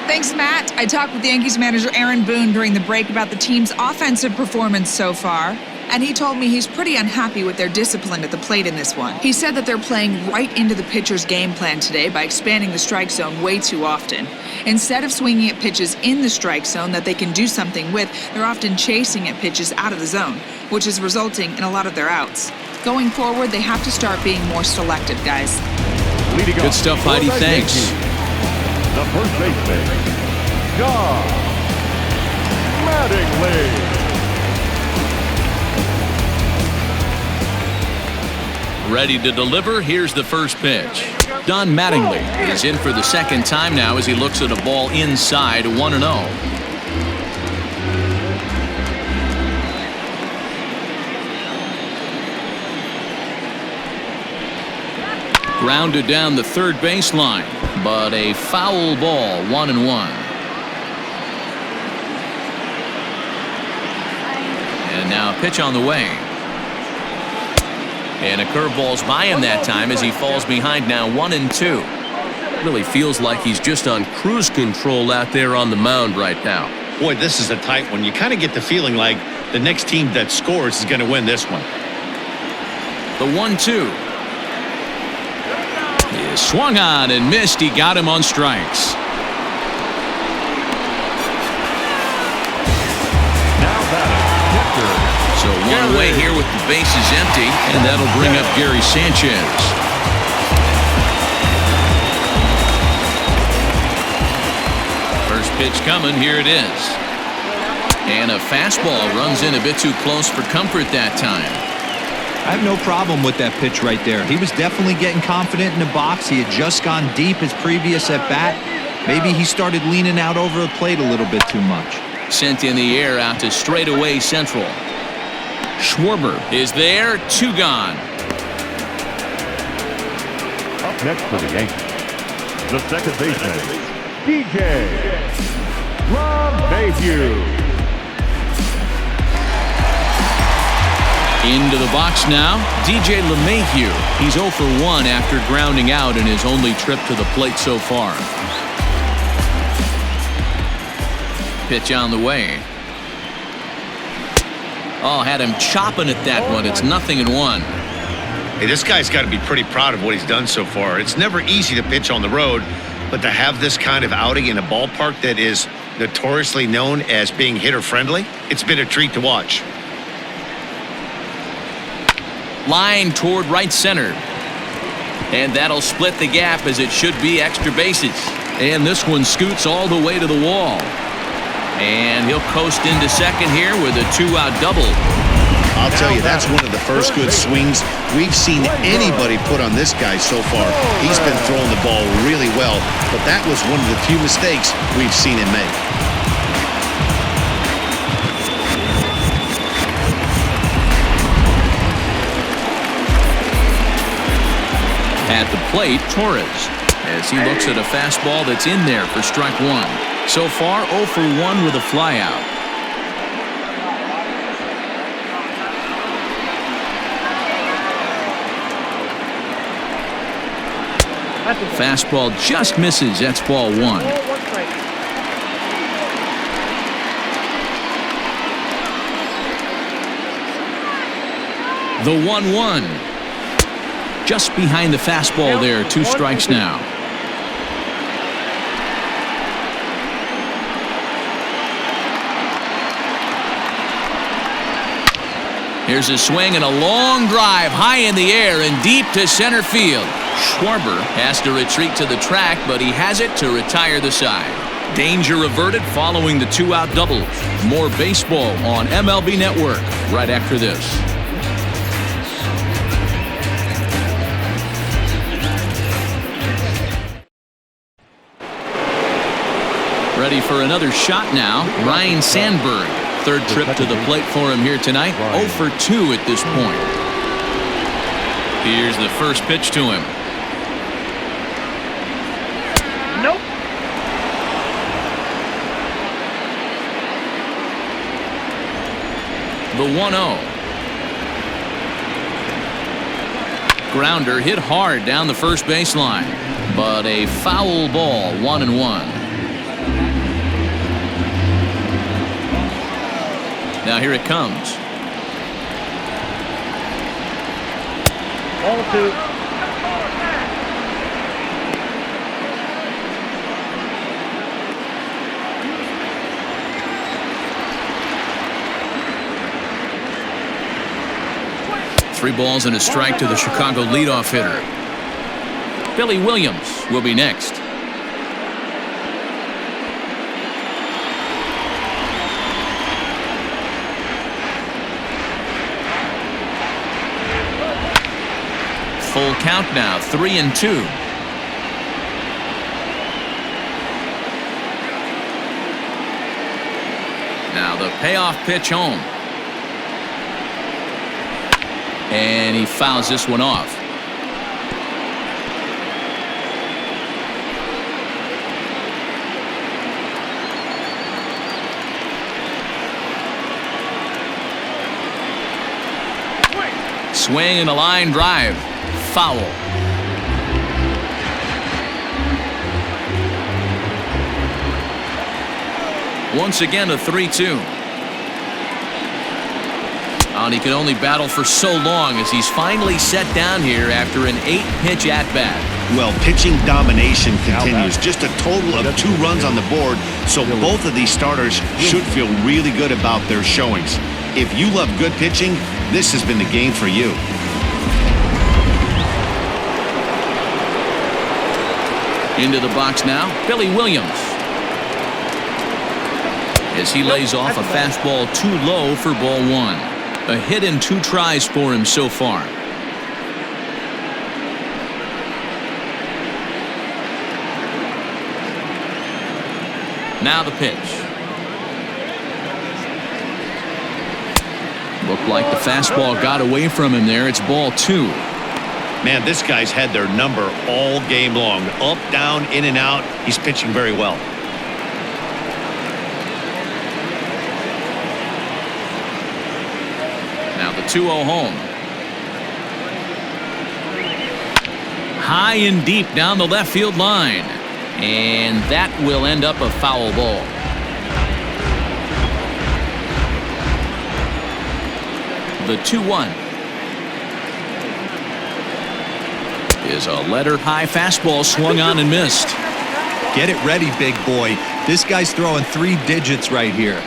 F: Thanks, Matt. I talked with the Yankees manager Aaron Boone during the break about the team's offensive performance so far, and he told me he's pretty unhappy with their discipline at the plate in this one. He said that they're playing right into the pitcher's game plan today by expanding the strike zone way too often. Instead of swinging at pitches in the strike zone that they can do something with, they're often chasing at pitches out of the zone, which is resulting in a lot of their outs. Going forward, they have to start being more selective, guys.
A: Good stuff, Heidi. Thanks.
D: The first baseman, John Mattingly.
A: Ready to deliver. Here's the first pitch. Don Mattingly is in for the second time now as he looks at a ball inside. 1-0. Grounded down the third baseline, but a foul ball, 1-1. And now a pitch on the way. And a curveball's by him that time as he falls behind now 1-2.
G: Really feels like he's just on cruise control out there on the mound right now.
B: Boy, this is a tight one. You kind of get the feeling like the next team that scores is going to win this one.
A: The 1-2 is swung on and missed. He got him on strikes.
D: Now batting, Chapter.
A: So one away here with the bases empty, and that'll bring up Gary Sanchez. First pitch coming, here it is. And a fastball runs in a bit too close for comfort that time.
C: I have no problem with that pitch right there. He was definitely getting confident in the box. He had just gone deep his previous at bat. Maybe he started leaning out over the plate a little bit too much.
A: Sent in the air out to straightaway central. Schwarber is there, 2 gone.
D: Up next for the Yankees, the second baseman, DJ LeMahieu.
A: Into the box now, DJ LeMahieu. He's 0 for 1 after grounding out in his only trip to the plate so far. Pitch on the way. Oh, had him chopping at that one. It's 0-1.
B: Hey, this guy's got to be pretty proud of what he's done so far. It's never easy to pitch on the road, but to have this kind of outing in a ballpark that is notoriously known as being hitter-friendly, it's been a treat to watch.
A: Line toward right center. And that'll split the gap as it should be extra bases. And this one scoots all the way to the wall. And he'll coast into second here with a 2-out double.
B: I'll tell you, that's one of the first good swings we've seen anybody put on this guy so far. He's been throwing the ball really well, but that was one of the few mistakes we've seen him make.
A: At the plate, Torres, as he looks at a fastball that's in there for strike 1. So far, 0 for 1 with a flyout. Fastball just misses. That's ball 1. The 1-1. Just behind the fastball there. 2 strikes now. Here's a swing and a long drive high in the air and deep to center field. Schwarber has to retreat to the track, but he has it to retire the side. Danger averted following the 2-out double. More baseball on MLB Network right after this. Ready for another shot now, Ryan Sandberg. Third trip to the plate for him here tonight. 0 for 2 at this point. Here's the first pitch to him.
E: Nope.
A: The 1-0. Grounder hit hard down the first baseline, but a foul ball, 1-1. Now here it comes.
E: 0-2.
A: Three balls and a strike to the Chicago leadoff hitter. Billy Williams will be next. Full count now, 3-2. Now the payoff pitch home. And he fouls this one off. swing and a line drive. Foul. Once again, a 3-2. And he can only battle for so long as he's finally set down here after an 8-pitch at-bat.
B: Well, pitching domination continues. Just a total of 2 runs on the board, so both of these starters should feel really good about their showings. If you love good pitching, this has been the game for you.
A: Into the box now, Billy Williams. As he lays off a fastball too low for ball 1. A hit and 2 tries for him so far. Now the pitch. Looked like the fastball got away from him there. It's ball 2.
B: Man, this guy's had their number all game long. Up, down, in and out. He's pitching very well.
A: Now the 2-0 home. High and deep down the left field line. And that will end up a foul ball. The 2-1 is a letter-high fastball swung on and missed.
C: Get it ready, big boy. This guy's throwing 3 digits right here.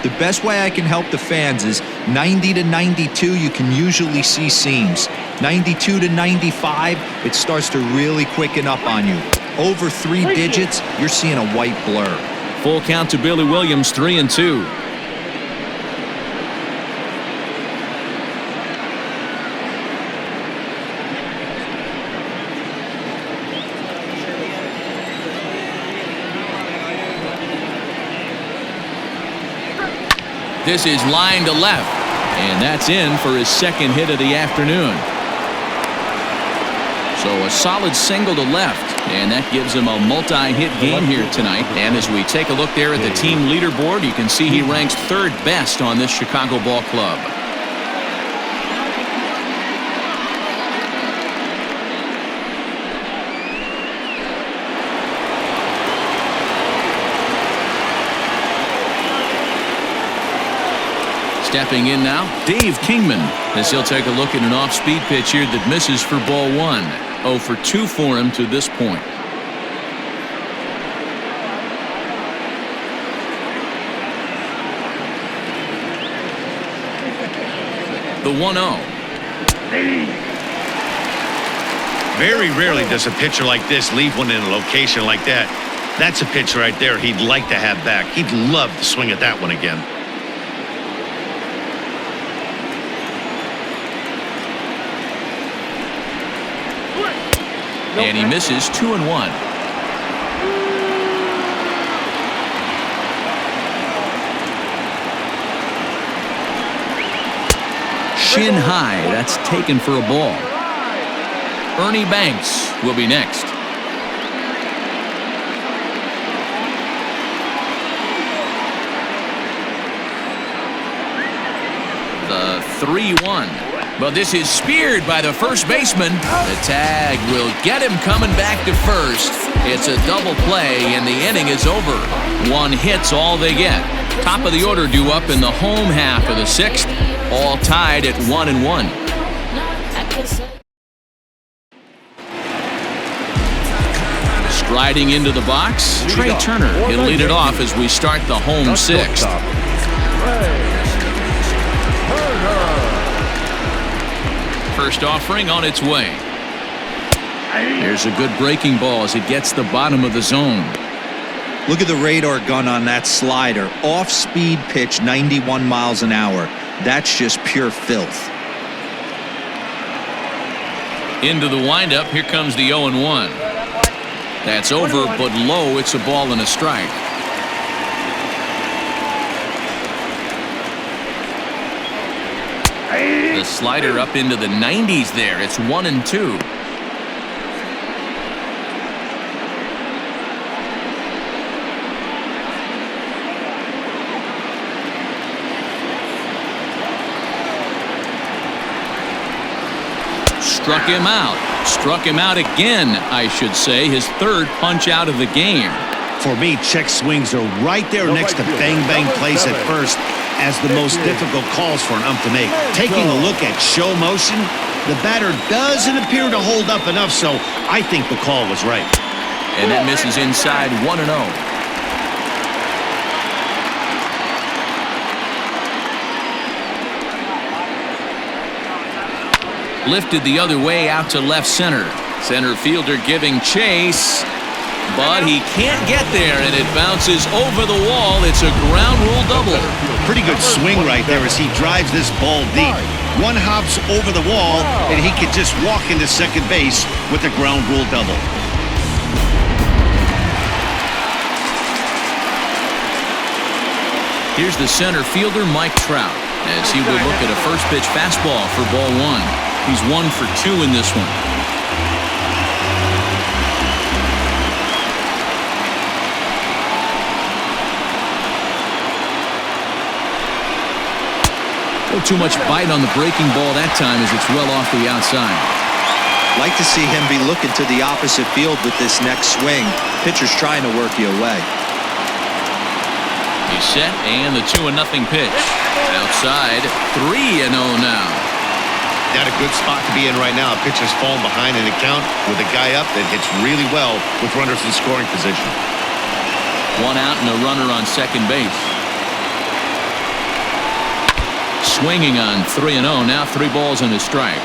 C: The best way I can help the fans is 90 to 92, you can usually see seams. 92 to 95, it starts to really quicken up on you. Over 3 digits, you're seeing a white blur.
A: Full count to Billy Williams, 3-2. This is line to left, and that's in for his second hit of the afternoon. So a solid single to left, and that gives him a multi-hit game here tonight. And as we take a look there at the team leaderboard, you can see he ranks 3rd best on this Chicago ball club. Stepping in now, Dave Kingman, as he'll take a look at an off-speed pitch here that misses for ball 1. 0 for 2 for him to this point. The 1-0.
B: Very rarely does a pitcher like this leave one in a location like that. That's a pitch right there he'd like to have back. He'd love to swing at that one again.
A: And he misses 2-1. Shin high, that's taken for a ball. Ernie Banks will be next. The 3-1. But this is speared by the first baseman. The tag will get him coming back to first. It's a double play, and the inning is over. 1 hit's all they get. Top of the order due up in the home half of the 6th. All tied at 1-1. Striding into the box, Trey Turner. He'll lead it off as we start the home 6th. First offering on its way. There's a good breaking ball as it gets the bottom of the zone.
C: Look at the radar gun on that slider. Off-speed pitch, 91 miles an hour. That's just pure filth.
A: Into the windup, here comes the 0-1. That's over, but low. It's a ball and a strike. The slider up into the 90s there. It's 1-2. Struck him out. Struck him out again, I should say. His third punch out of the game.
B: For me, check swings are right there next to bang-bang plays at first as the most difficult calls for an ump to make. Taking a look at show motion, the batter doesn't appear to hold up enough, so I think the call was right.
A: And it misses inside 1-0. Lifted the other way out to left center. Center fielder giving chase, but he can't get there, and it bounces over the wall. It's a ground rule double.
B: Pretty good swing right there as he drives this ball deep. One hops over the wall, and he can just walk into second base with a ground rule double.
A: Here's the center fielder, Mike Trout, as he will look at a first pitch fastball for ball one. He's 1 for 2 in this one. Too much bite on the breaking ball that time as it's well off the outside.
C: Like to see him be looking to the opposite field with this next swing. Pitcher's trying to work you away.
A: He's set, and the 2-0 pitch. Outside, 3-0 now.
B: Not a good spot to be in right now. A pitcher's falling behind in the count with a guy up that hits really well with runners in scoring position.
A: 1 out and a runner on second base. Swinging on 3-0. Now 3 balls and a strike.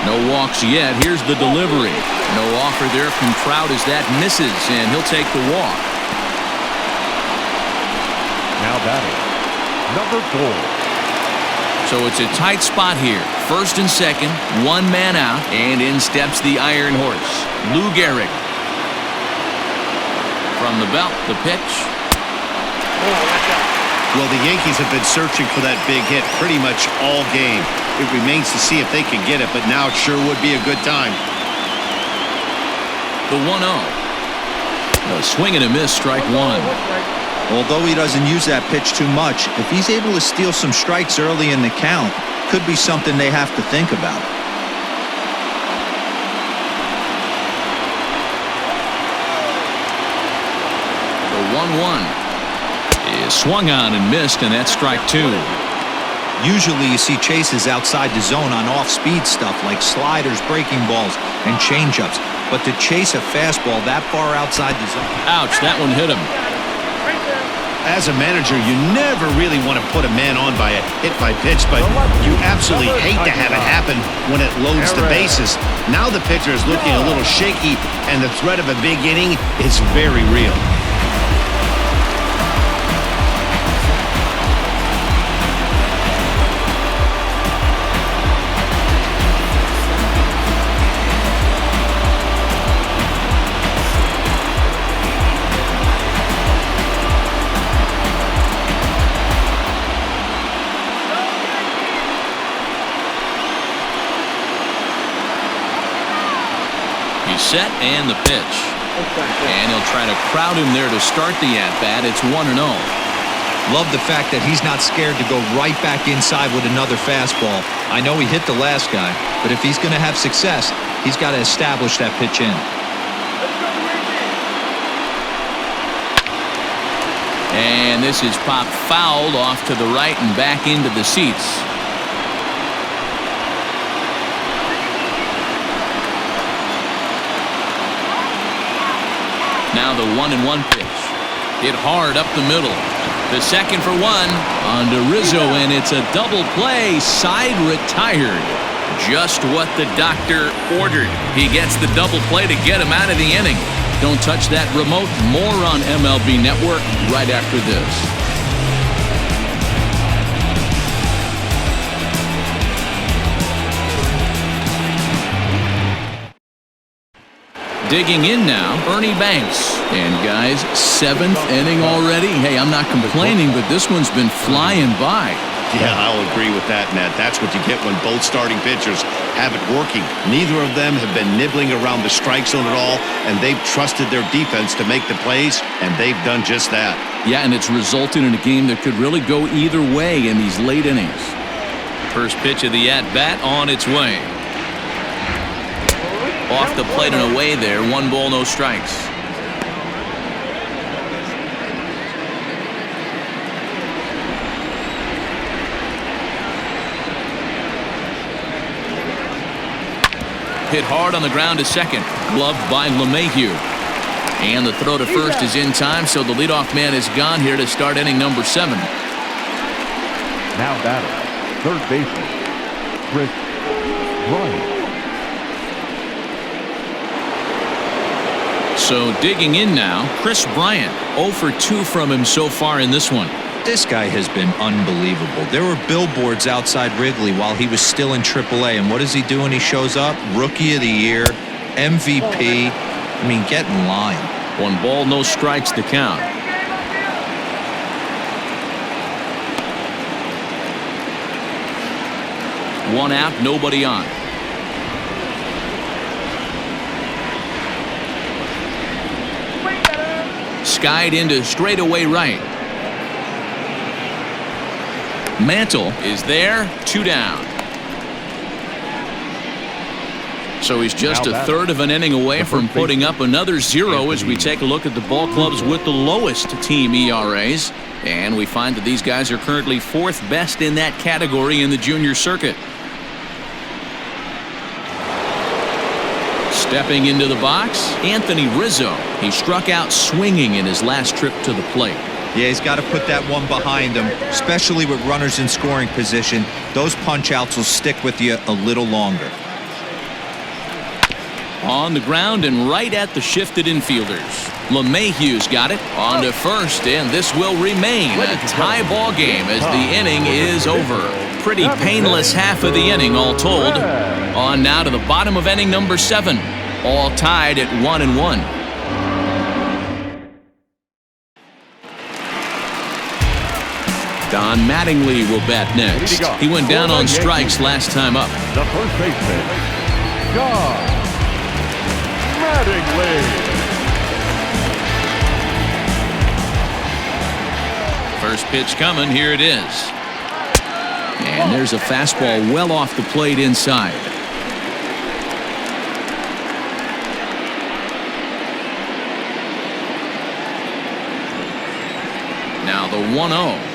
A: No walks yet. Here's the delivery. No offer there from Trout as that misses, and he'll take the walk.
D: Now batting, number 4.
A: So it's a tight spot here. First and second, 1 man out, and in steps the Iron Horse, Lou Gehrig. From the belt, the pitch.
B: Well, the Yankees have been searching for that big hit pretty much all game. It remains to see if they can get it, but now it sure would be a good time.
A: The 1-0. A swing and a miss, strike 1.
C: Although he doesn't use that pitch too much, if he's able to steal some strikes early in the count, could be something they have to think about.
A: The 1-1 is swung on and missed, and that's strike 2.
C: Usually you see chases outside the zone on off-speed stuff like sliders, breaking balls, and changeups. But to chase a fastball that far outside the zone.
A: Ouch, that one hit him.
B: As a manager, you never really want to put a man on by a hit by pitch, but you absolutely hate to have it happen when it loads the bases. Now the pitcher is looking a little shaky, and the threat of a big inning is very real.
A: Set and the pitch. And he'll try to crowd him there to start the at-bat. It's 1-0.
C: Love the fact that he's not scared to go right back inside with another fastball. I know he hit the last guy, but if he's going to have success, he's got to establish that pitch in.
A: And this is popped fouled off to the right and back into the seats. Now the 1-1 pitch. Hit hard up the middle. The second for 1 on to Rizzo, and it's a double play. Side retired. Just what the doctor ordered. He gets the double play to get him out of the inning. Don't touch that remote. More on MLB Network right after this. Digging in now, Ernie Banks. And guys, 7th inning already. Hey, I'm not complaining, but this one's been flying by.
B: Yeah, I'll agree with that, Matt. That's what you get when both starting pitchers have it working. Neither of them have been nibbling around the strike zone at all, and they've trusted their defense to make the plays, and they've done just that.
A: Yeah, and it's resulted in a game that could really go either way in these late innings. First pitch of the at-bat on its way. Off the plate and away there. 1 ball, no strikes. Hit hard on the ground to second. Gloved by LeMahieu. And the throw to first is in time, so the leadoff man is gone here to start inning number 7.
D: Now batting, third baseman, Bryant.
A: So digging in now, Chris Bryant. 0 for 2 from him so far in this one.
C: This guy has been unbelievable. There were billboards outside Wrigley while he was still in AAA, and what does he do when he shows up? Rookie of the Year, MVP. I mean, get in line.
A: 1 ball, no strikes to count. One out, nobody on. Skied into straightaway right. Mantle is there, 2 down. So he's just a third of an inning away from putting up another 0 as we take a look at the ball clubs with the lowest team ERAs. And we find that these guys are currently 4th best in that category in the junior circuit. Stepping into the box, Anthony Rizzo. He struck out swinging in his last trip to the plate.
C: Yeah, he's got to put that one behind him, especially with runners in scoring position. Those punch-outs will stick with you a little longer.
A: On the ground and right at the shifted infielders. LeMahieu's got it on to first, and this will remain a tie ball game as the inning is over. Pretty painless half of the inning all told. On now to the bottom of inning number 7. All tied at 1-1. Don Mattingly will bat next. He went down on strikes last time up.
D: The first baseman, Don Mattingly.
A: First pitch coming. Here it is. And there's a fastball well off the plate inside. Now the 1-0.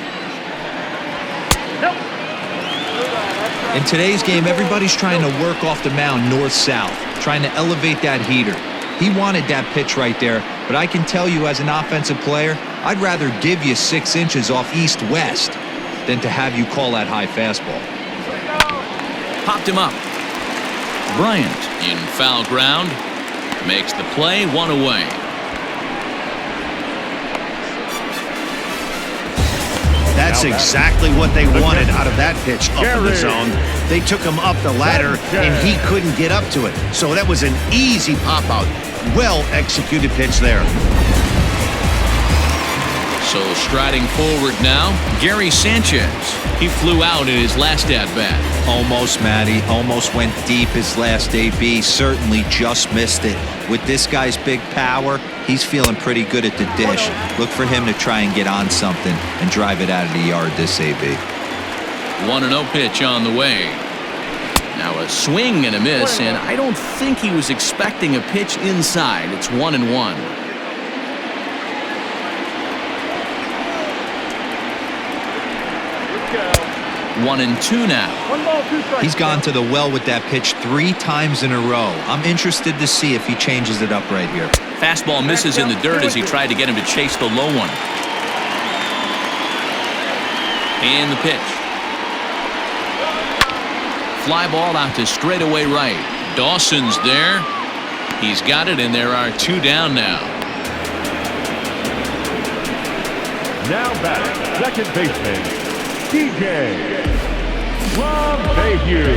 C: In today's game, everybody's trying to work off the mound north-south, trying to elevate that heater. He wanted that pitch right there, but I can tell you as an offensive player, I'd rather give you 6 inches off east-west than to have you call that high fastball.
A: Popped him up. Bryant in foul ground. Makes the play, 1 away.
B: That's exactly what they wanted out of that pitch up in the zone. They took him up the ladder, and he couldn't get up to it. So that was an easy pop-out. Well-executed pitch there.
A: So striding forward now, Gary Sanchez. He flew out in his last at-bat.
C: Almost, Matty. Almost went deep his last AB. Certainly just missed it. With this guy's big power, he's feeling pretty good at the dish. Look for him to try and get on something and drive it out of the yard this AB.
A: 1-0 pitch on the way. Now a swing and a miss, and I don't think he was expecting a pitch inside. It's 1-1. 1-2 now.
C: He's gone to the well with that pitch 3 times in a row. I'm interested to see if he changes it up right here.
A: Fastball misses in the dirt as he tried to get him to chase the low one. And the pitch. Fly ball out to straightaway right. Dawson's there. He's got it, and there are 2 down now.
D: Now batting, second baseman, DJ LeMahieu.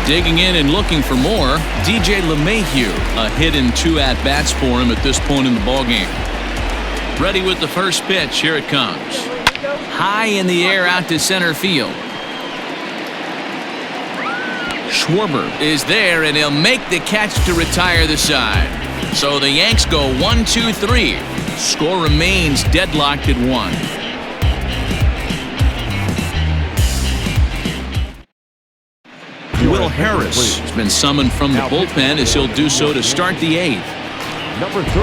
A: Digging in and looking for more, DJ LeMahieu. A hit in 2 at-bats for him at this point in the ballgame. Ready with the first pitch. Here it comes. High in the air out to center field. Schwarber is there, and he'll make the catch to retire the side. So the Yanks go 1-2-3. Score remains deadlocked at 1. Will Harris has been summoned from the bullpen as he'll do so to start the 8th.
D: Number 36,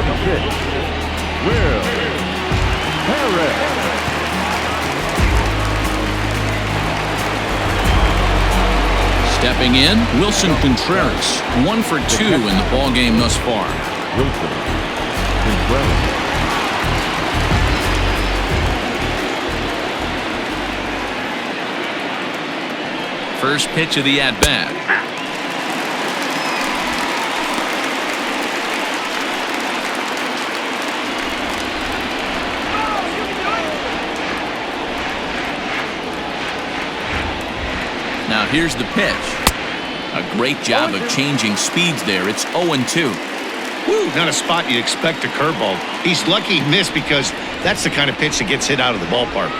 D: Will Harris.
A: Stepping in, Wilson Contreras, 1 for 2 in the ballgame thus far.
D: Wilson Contreras.
A: First pitch of the at-bat. Now here's the pitch. A great job of changing speeds there. It's 0-2.
B: Woo, not a spot you expect a curveball. He's lucky he missed because that's the kind of pitch that gets hit out of the ballpark.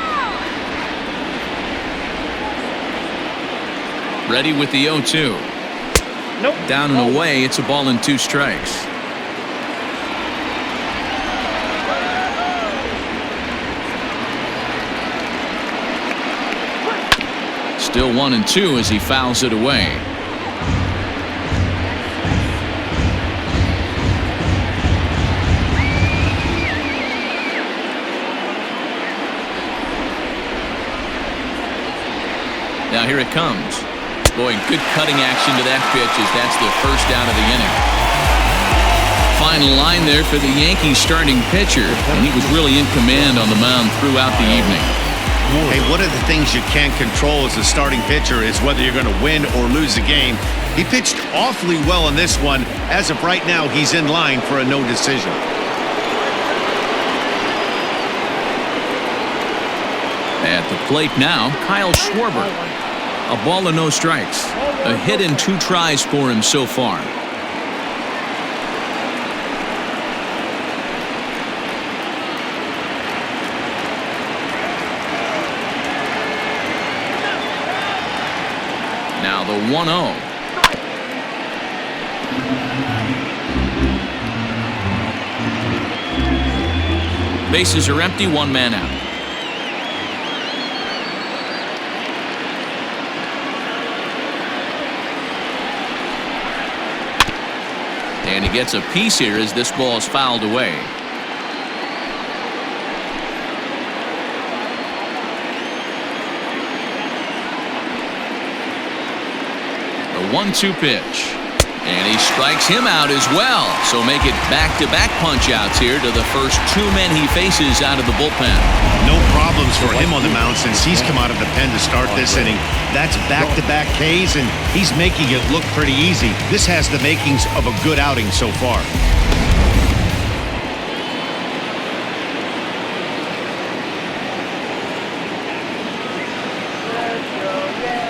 A: Ready with the 0-2.
E: Nope.
A: Down and away, it's a ball and 2 strikes. Still 1-2 as he fouls it away. Now here it comes. Boy, good cutting action to that pitch as that's the first out of the inning. Final line there for the Yankees starting pitcher, and he was really in command on the mound throughout the evening.
B: Hey, one of the things you can't control as a starting pitcher is whether you're going to win or lose a game. He pitched awfully well in this one. As of right now, he's in line for a no decision.
A: At the plate now, Kyle Schwarber. A ball and no strikes. A hit in 2 tries for him so far. Now the 1-0. Bases are empty, 1 man out. And he gets a piece here as this ball is fouled away. The 1-2 pitch. And he strikes him out as well. So make it back-to-back punch-outs here to the first 2 men he faces out of the bullpen.
B: No problems for him on the mound since he's come out of the pen to start this inning. That's back-to-back Ks, and he's making it look pretty easy. This has the makings of a good outing so far.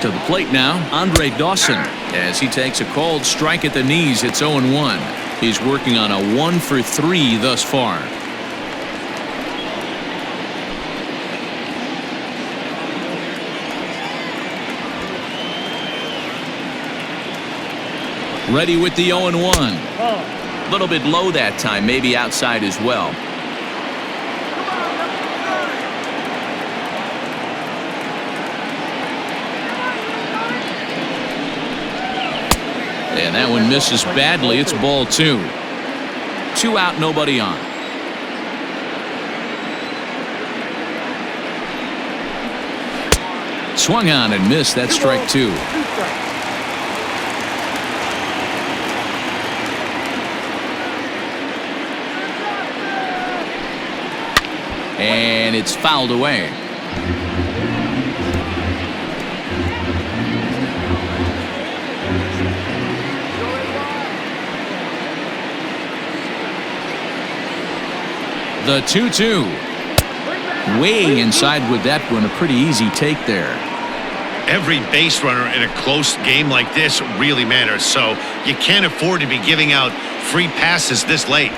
A: To the plate now, Andre Dawson. As he takes a called strike at the knees, it's 0-1. He's working on a 1 for 3 thus far. Ready with the 0-1. A little bit low that time, maybe outside as well. And that one misses badly. It's ball 2. 2 out, nobody on. Swung on and missed. That's strike 2. And it's fouled away. The 2-2. Way inside with that one. A pretty easy take there.
B: Every base runner in a close game like this really matters, so you can't afford to be giving out free passes this late.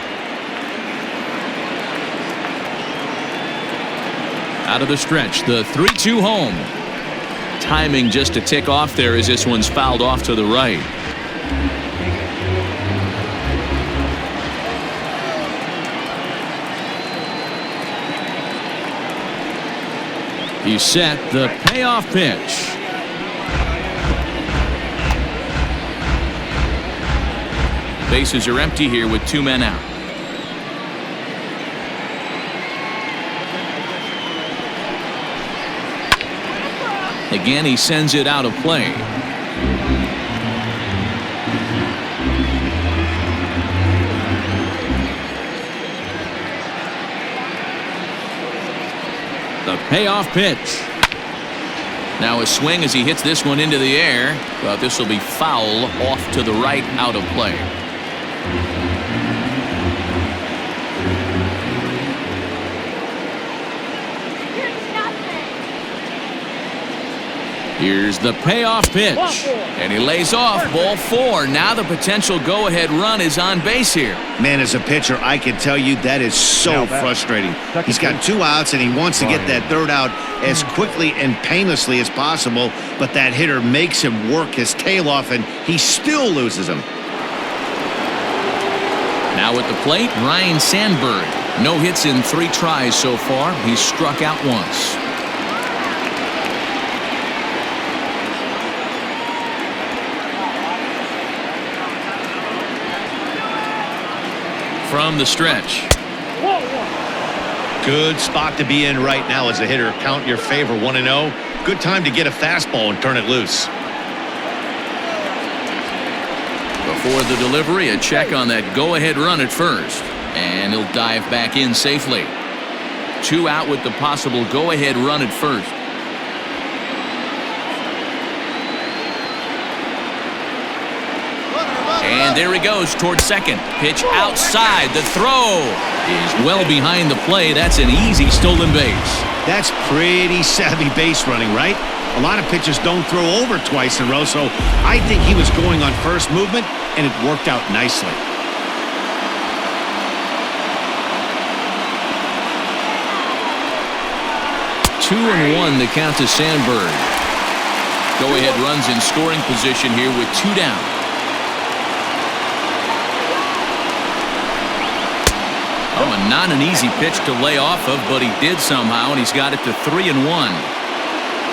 A: Out of the stretch, the 3-2 home. Timing just to tick off there as this one's fouled off to the right. He's set. The payoff pitch. Bases are empty here with 2 men out. Again, he sends it out of play. The payoff pitch. Now a swing as he hits this one into the air, but this will be foul off to the right, out of play. Here's the payoff pitch, and he lays off. Ball 4. Now the potential go-ahead run is on base here.
B: Man, as a pitcher, I can tell you that is so frustrating. He's got 2 outs, and he wants to get that 3rd out as quickly and painlessly as possible, but that hitter makes him work his tail off, and he still loses him.
A: Now at the plate, Ryan Sandberg. No hits in 3 tries so far. He's struck out once. From the stretch.
B: Good spot to be in right now as a hitter. Count your favor, 1-0. Good time to get a fastball and turn it loose.
A: Before the delivery, a check on that go-ahead run at first. And he'll dive back in safely. 2 out with the possible go-ahead run at first. And there he goes towards second. Pitch outside. The throw is well behind the play. That's an easy stolen base.
B: That's pretty savvy base running, right? A lot of pitchers don't throw over twice in a row, so I think he was going on first movement, and it worked out nicely.
A: Two and one, the count to Sandberg. Go-ahead runs in scoring position here with 2 down. Oh, and not an easy pitch to lay off of, but he did somehow, and he's got it to 3 and 1.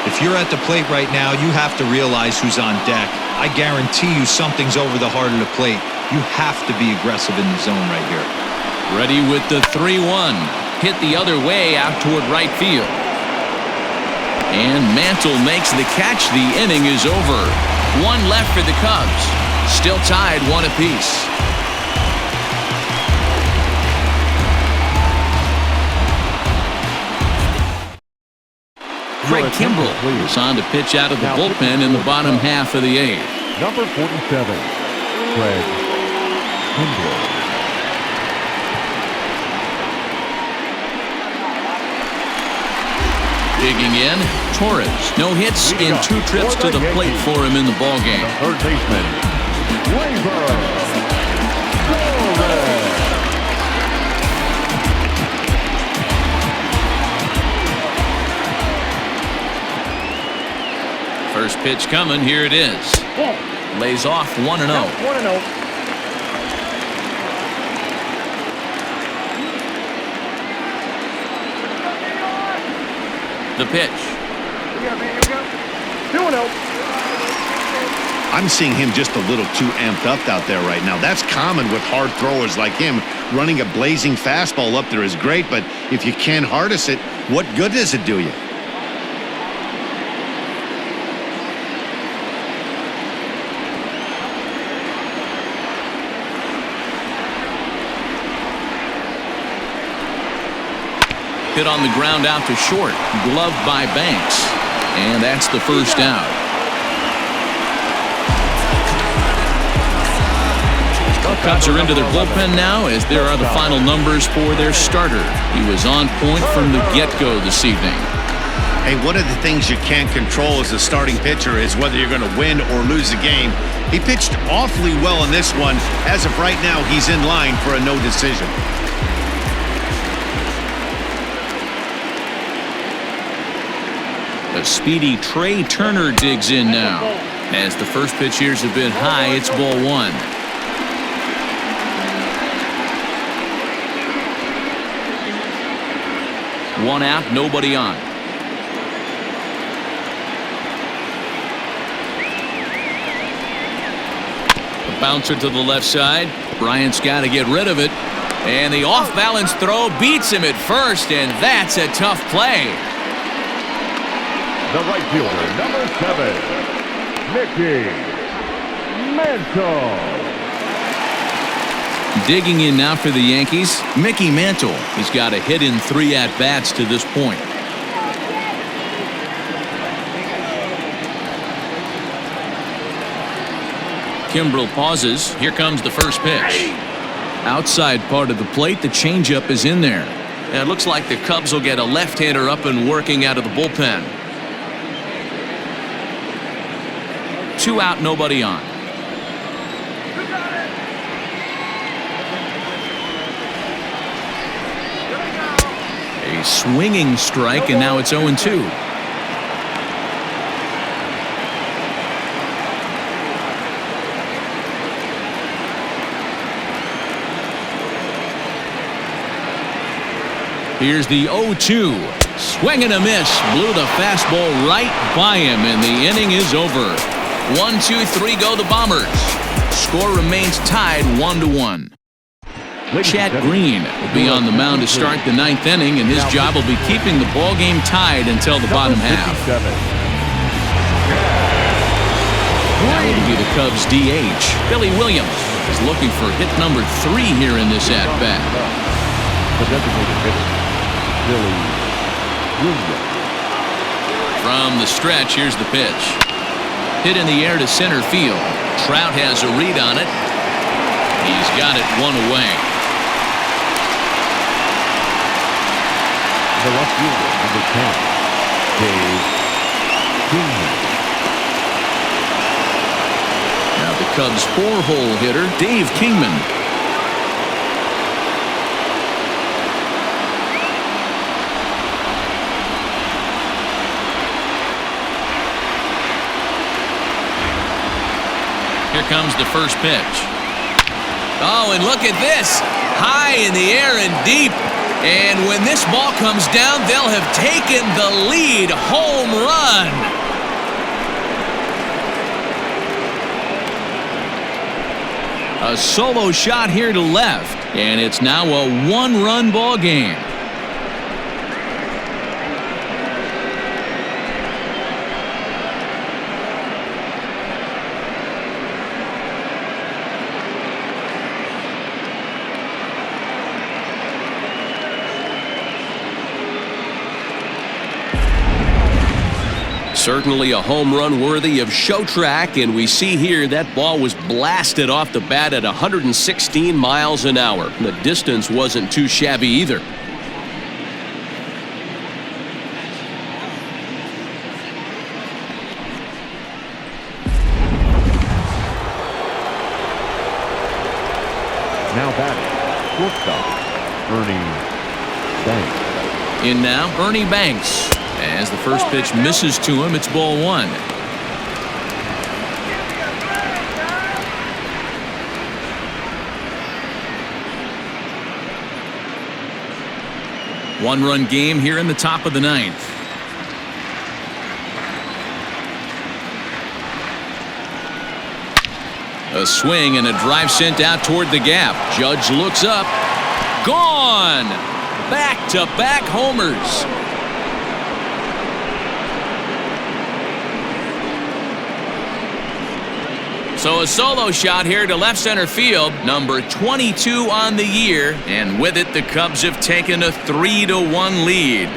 C: If you're at the plate right now, you have to realize who's on deck. I guarantee you something's over the heart of the plate. You have to be aggressive in the zone right here.
A: Ready with the 3-1. Hit the other way out toward right field. And Mantle makes the catch. The inning is over. 1 left for the Cubs. Still tied 1 apiece. Craig Kimbrell is on to pitch out of the bullpen in the bottom half of the 8th.
D: Number 47, Craig Kimbrell.
C: Digging in, Torres. No hits in 2 trips to the plate for him in the ballgame.
D: Third baseman, Glaber Torres.
A: First pitch coming. Here it is. Lays off 1-0.
E: 1-0.
A: The pitch.
E: 2-0.
B: I'm seeing him just a little too amped up out there right now. That's common with hard throwers like him. Running a blazing fastball up there is great, but if you can't harness it, what good does it do you?
A: Hit on the ground out to short. Gloved by Banks. And that's the first out. Cubs are into their bullpen now as there are the final numbers for their starter. He was on point from the get-go this evening.
B: Hey, one of the things you can't control as a starting pitcher is whether you're going to win or lose the game. He pitched awfully well in this one. As of right now, he's in line for a no decision.
A: A speedy Trey Turner digs in now. As the first pitch here's a bit high, it's ball 1. One out, nobody on. bouncer to the left side. Bryant's got to get rid of it. And the off-balance throw beats him at first, and that's a tough play.
D: The right fielder, number 7, Mickey Mantle.
A: Digging in now for the Yankees, Mickey Mantle. He's got a hit in 3 at-bats to this point. Kimbrel pauses. Here comes the first pitch. Outside part of the plate, the changeup is in there. And it looks like the Cubs will get a left-hander up and working out of the bullpen. 2 out, nobody on. A swinging strike, and now it's 0-2. Here's the 0-2. Swing and a miss. Blew the fastball right by him, and the inning is over. 1-2-3 go the Bombers. Score remains tied 1-1. Chad Green will be on the mound to start the 9th inning, and his job will be keeping the ball game tied until the bottom half. That will be the Cubs DH. Billy Williams is looking for hit number 3 here in this at-bat.
D: The designated hitter, Billy Williams.
A: From the stretch, here's the pitch. Hit in the air to center field. Trout has a read on it. He's got it 1 away.
D: The left fielder, number 10, Dave Kingman.
A: Now the Cubs 4-hole hitter, Dave Kingman. Here comes the first pitch. Oh, and look at this. High in the air and deep. And when this ball comes down, they'll have taken the lead. Home run. A solo shot here to left. And it's now a 1-run ball game. Certainly a home run worthy of show track, and we see here that ball was blasted off the bat at 116 miles an hour. The distance wasn't too shabby either.
D: Now batting, shortstop, Ernie Banks.
A: In now, Ernie Banks. As the first pitch misses to him, it's ball 1. One-run game here in the top of the 9th. A swing and a drive sent out toward the gap. Judge looks up. Gone! Back-to-back homers. So a solo shot here to left center field, number 22 on the year, and with it the Cubs have taken a 3-1 lead.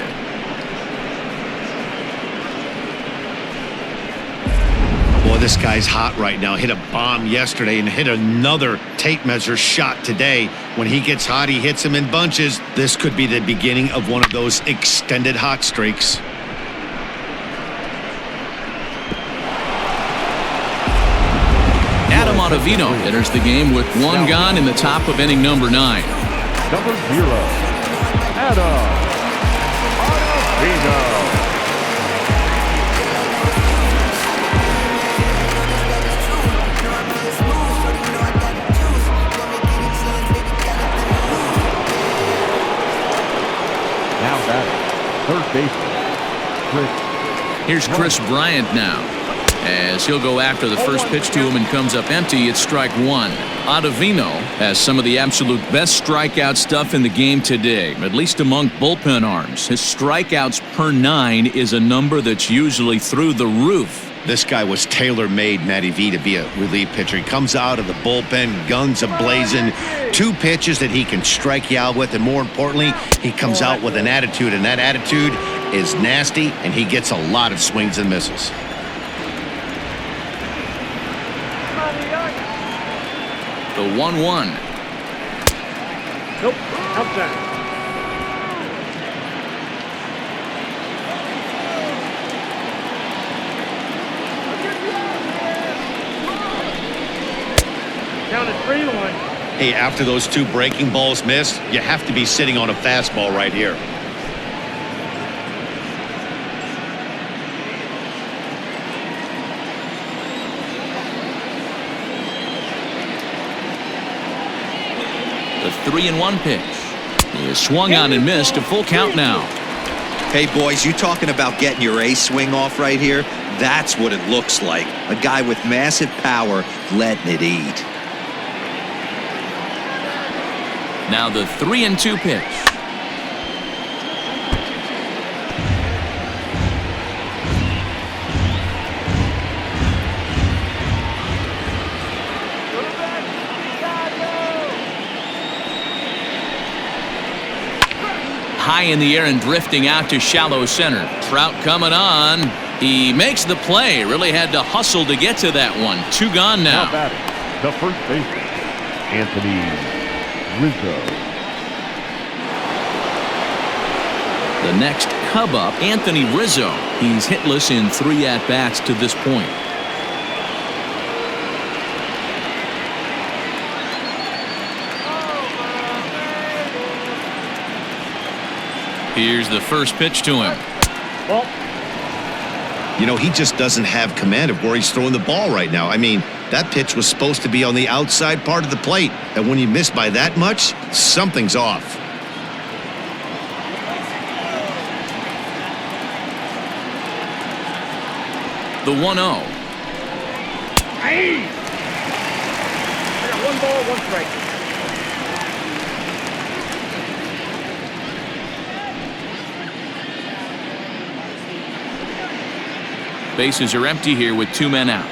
B: Boy, this guy's hot right now. Hit a bomb yesterday and hit another tape measure shot today. When he gets hot, he hits them in bunches. This could be the beginning of one of those extended hot streaks.
A: Ottavino enters the game with 1 gone in the top of inning number 9.
D: Number 0, Adam Ottavino. Now batting, third baseman, Chris.
A: Here's Chris Bryant now. as he'll go after the first pitch to him and comes up empty. It's strike one. Ottavino has some of the absolute best strikeout stuff in the game today, at least among bullpen arms. His strikeouts per 9 is a number that's usually through the roof.
B: This guy was tailor-made, Matty V, to be a relief pitcher. He comes out of the bullpen, guns a-blazing, 2 pitches that he can strike you out with, and more importantly, he comes out with an attitude, and that attitude is nasty, and he gets a lot of swings and misses.
A: The 1-1.
E: Nope, outside. Down to 3-1.
B: Hey, after those 2 breaking balls missed, you have to be sitting on a fastball right here.
A: The 3-1 pitch. He is swung on and missed. A full count now.
C: Hey, boys, you talking about getting your A swing off right here? That's what it looks like. A guy with massive power letting it eat.
A: Now the 3-2 pitch. High in the air and drifting out to shallow center. Trout coming on. He makes the play. Really had to hustle to get to that one. 2 gone now.
D: Now batting, the first baseman, Anthony Rizzo.
A: The next Cub up, Anthony Rizzo. He's hitless in 3 at-bats to this point. Here's the first pitch to him.
E: Well,
B: You know, he just doesn't have command of where he's throwing the ball right now. I mean, that pitch was supposed to be on the outside part of the plate, and when you miss by that much, something's off.
A: The 1-0.
E: hey! I got 1 ball, 1 strike.
A: Bases are empty here with 2 men out.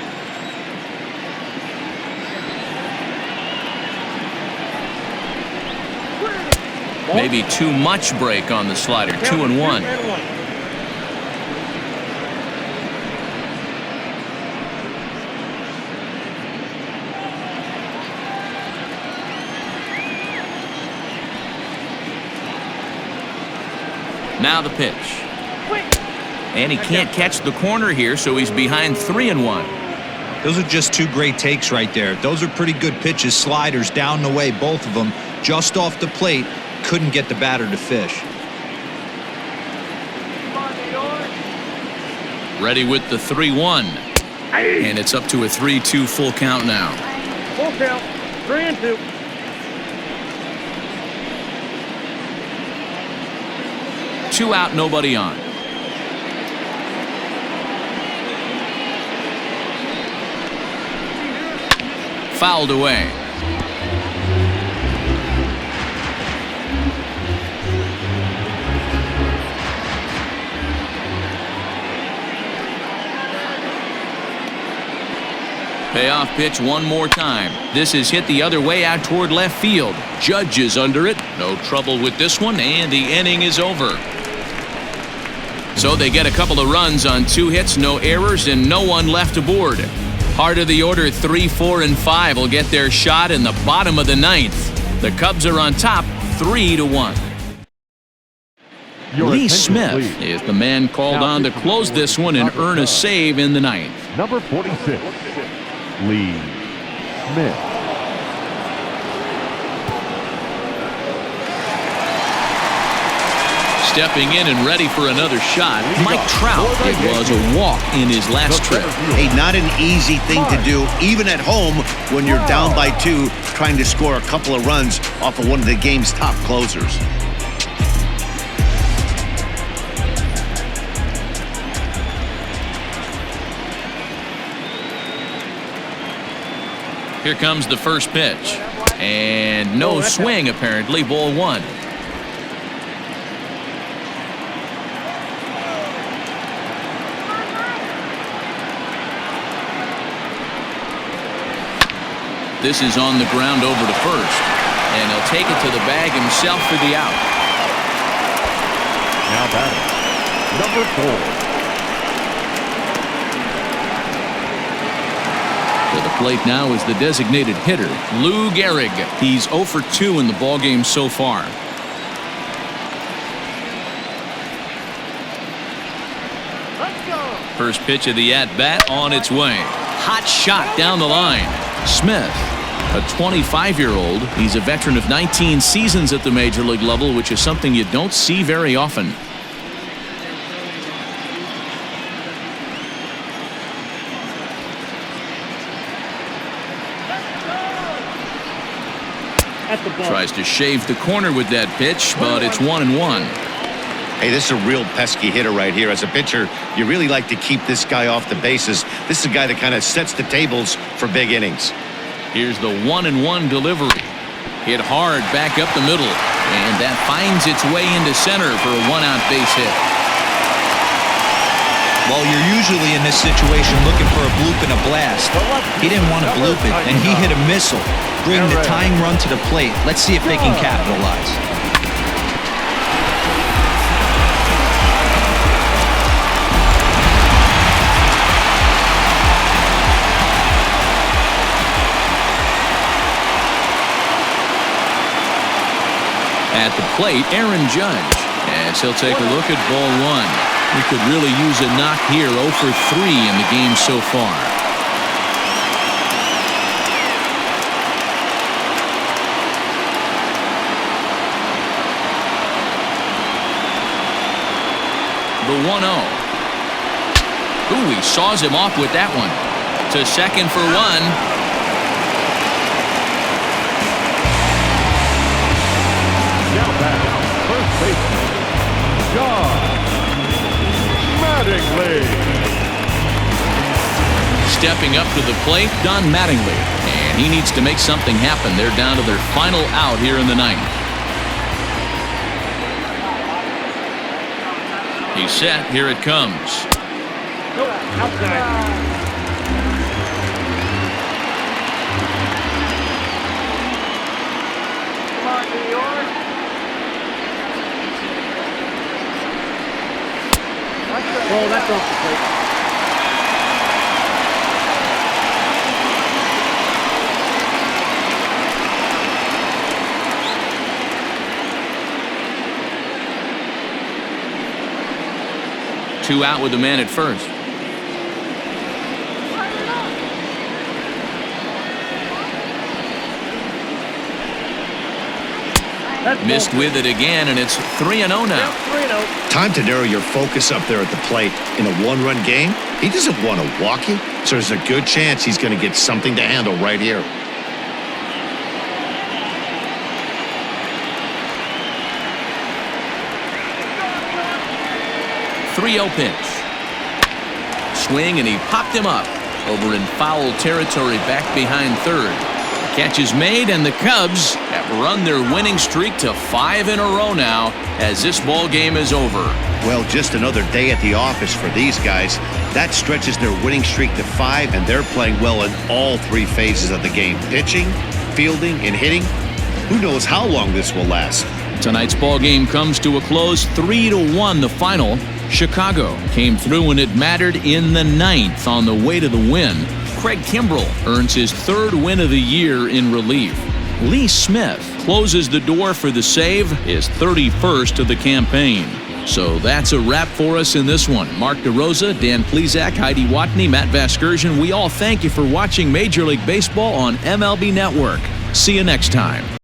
A: Maybe too much break on the slider. 2-1. Now the pitch. And he can't catch the corner here, so he's behind 3-1.
C: Those are just 2 great takes right there. Those are pretty good pitches. Sliders down the way, both of them. Just off the plate. Couldn't get the batter to fish.
A: Ready with the 3-1. And it's up to a 3-2 full count now.
E: Full count, 3-2.
A: Two out, nobody on. Fouled away. Payoff pitch one more time. This is hit the other way out toward left field. Judge is under it. No trouble with this one, and the inning is over. So they get a couple of runs on 2 hits, no errors, and no one left aboard. Heart of the order 3, 4, and 5 will get their shot in the bottom of the 9th. The Cubs are on top 3-1. Lee Smith is the man called on to close this one and earn a save in the 9th.
D: Number 46, Lee Smith.
A: Stepping in and ready for another shot, Mike Trout. It was a walk in his last trip.
B: Hey, not an easy thing to do, even at home when you're down by 2, trying to score a couple of runs off of one of the game's top closers.
A: Here comes the first pitch. And no swing, apparently. Ball 1. This is on the ground over to first. And he'll take it to the bag himself for the out.
D: Now batting, number 4.
A: To the plate now is the designated hitter, Lou Gehrig. He's 0 for 2 in the ballgame so far. First pitch of the at-bat on its way. Hot shot down the line. Smith, a 25-year-old. He's a veteran of 19 seasons at the major league level, which is something you don't see very often. Tries to shave the corner with that pitch, but it's 1-1.
B: Hey, this is a real pesky hitter right here. As a pitcher, you really like to keep this guy off the bases. This is a guy that kind of sets the tables for big innings.
A: Here's the 1-1 delivery. Hit hard back up the middle, and that finds its way into center for a 1-out base hit.
C: Well, you're usually in this situation looking for a bloop and a blast. He didn't want to bloop it, and he hit a missile. Bring the tying run to the plate. Let's see if they can capitalize.
A: At the plate, Aaron Judge, as he'll take a look at ball 1. He could really use a knock here. 0 for 3 in the game so far. The 1-0. Ooh, he saws him off with that one. To second for 1.
D: Now back, first baseman, John Mattingly.
A: Stepping up to the plate, Don Mattingly. And he needs to make something happen. They're down to their final out here in the 9th. He's set. Here it comes.
E: Outside. Come on, New York. Oh, that's off the plate.
A: Two out with the man at first. Missed with it again, and it's 3-0 now.
E: 3-0.
B: Time to narrow your focus up there at the plate. In a one-run game, he doesn't want to walk you, so there's a good chance he's going to get something to handle right here.
A: .30 pitch. Swing, and he popped him up over in foul territory back behind third. The catch is made, and the Cubs have run their winning streak to 5 in a row now as this ball game is over.
B: Well, just another day at the office for these guys. That stretches their winning streak to 5, and they're playing well in all 3 phases of the game. Pitching, fielding, and hitting. Who knows how long this will last?
A: Tonight's ball game comes to a close, 3-1 the final. Chicago came through when it mattered in the 9th on the way to the win. Craig Kimbrell earns his 3rd win of the year in relief. Lee Smith closes the door for the save, his 31st of the campaign. So that's a wrap for us in this one. Mark DeRosa, Dan Plesac, Heidi Watney, Matt Vasgersian, we all thank you for watching Major League Baseball on MLB Network. See you next time.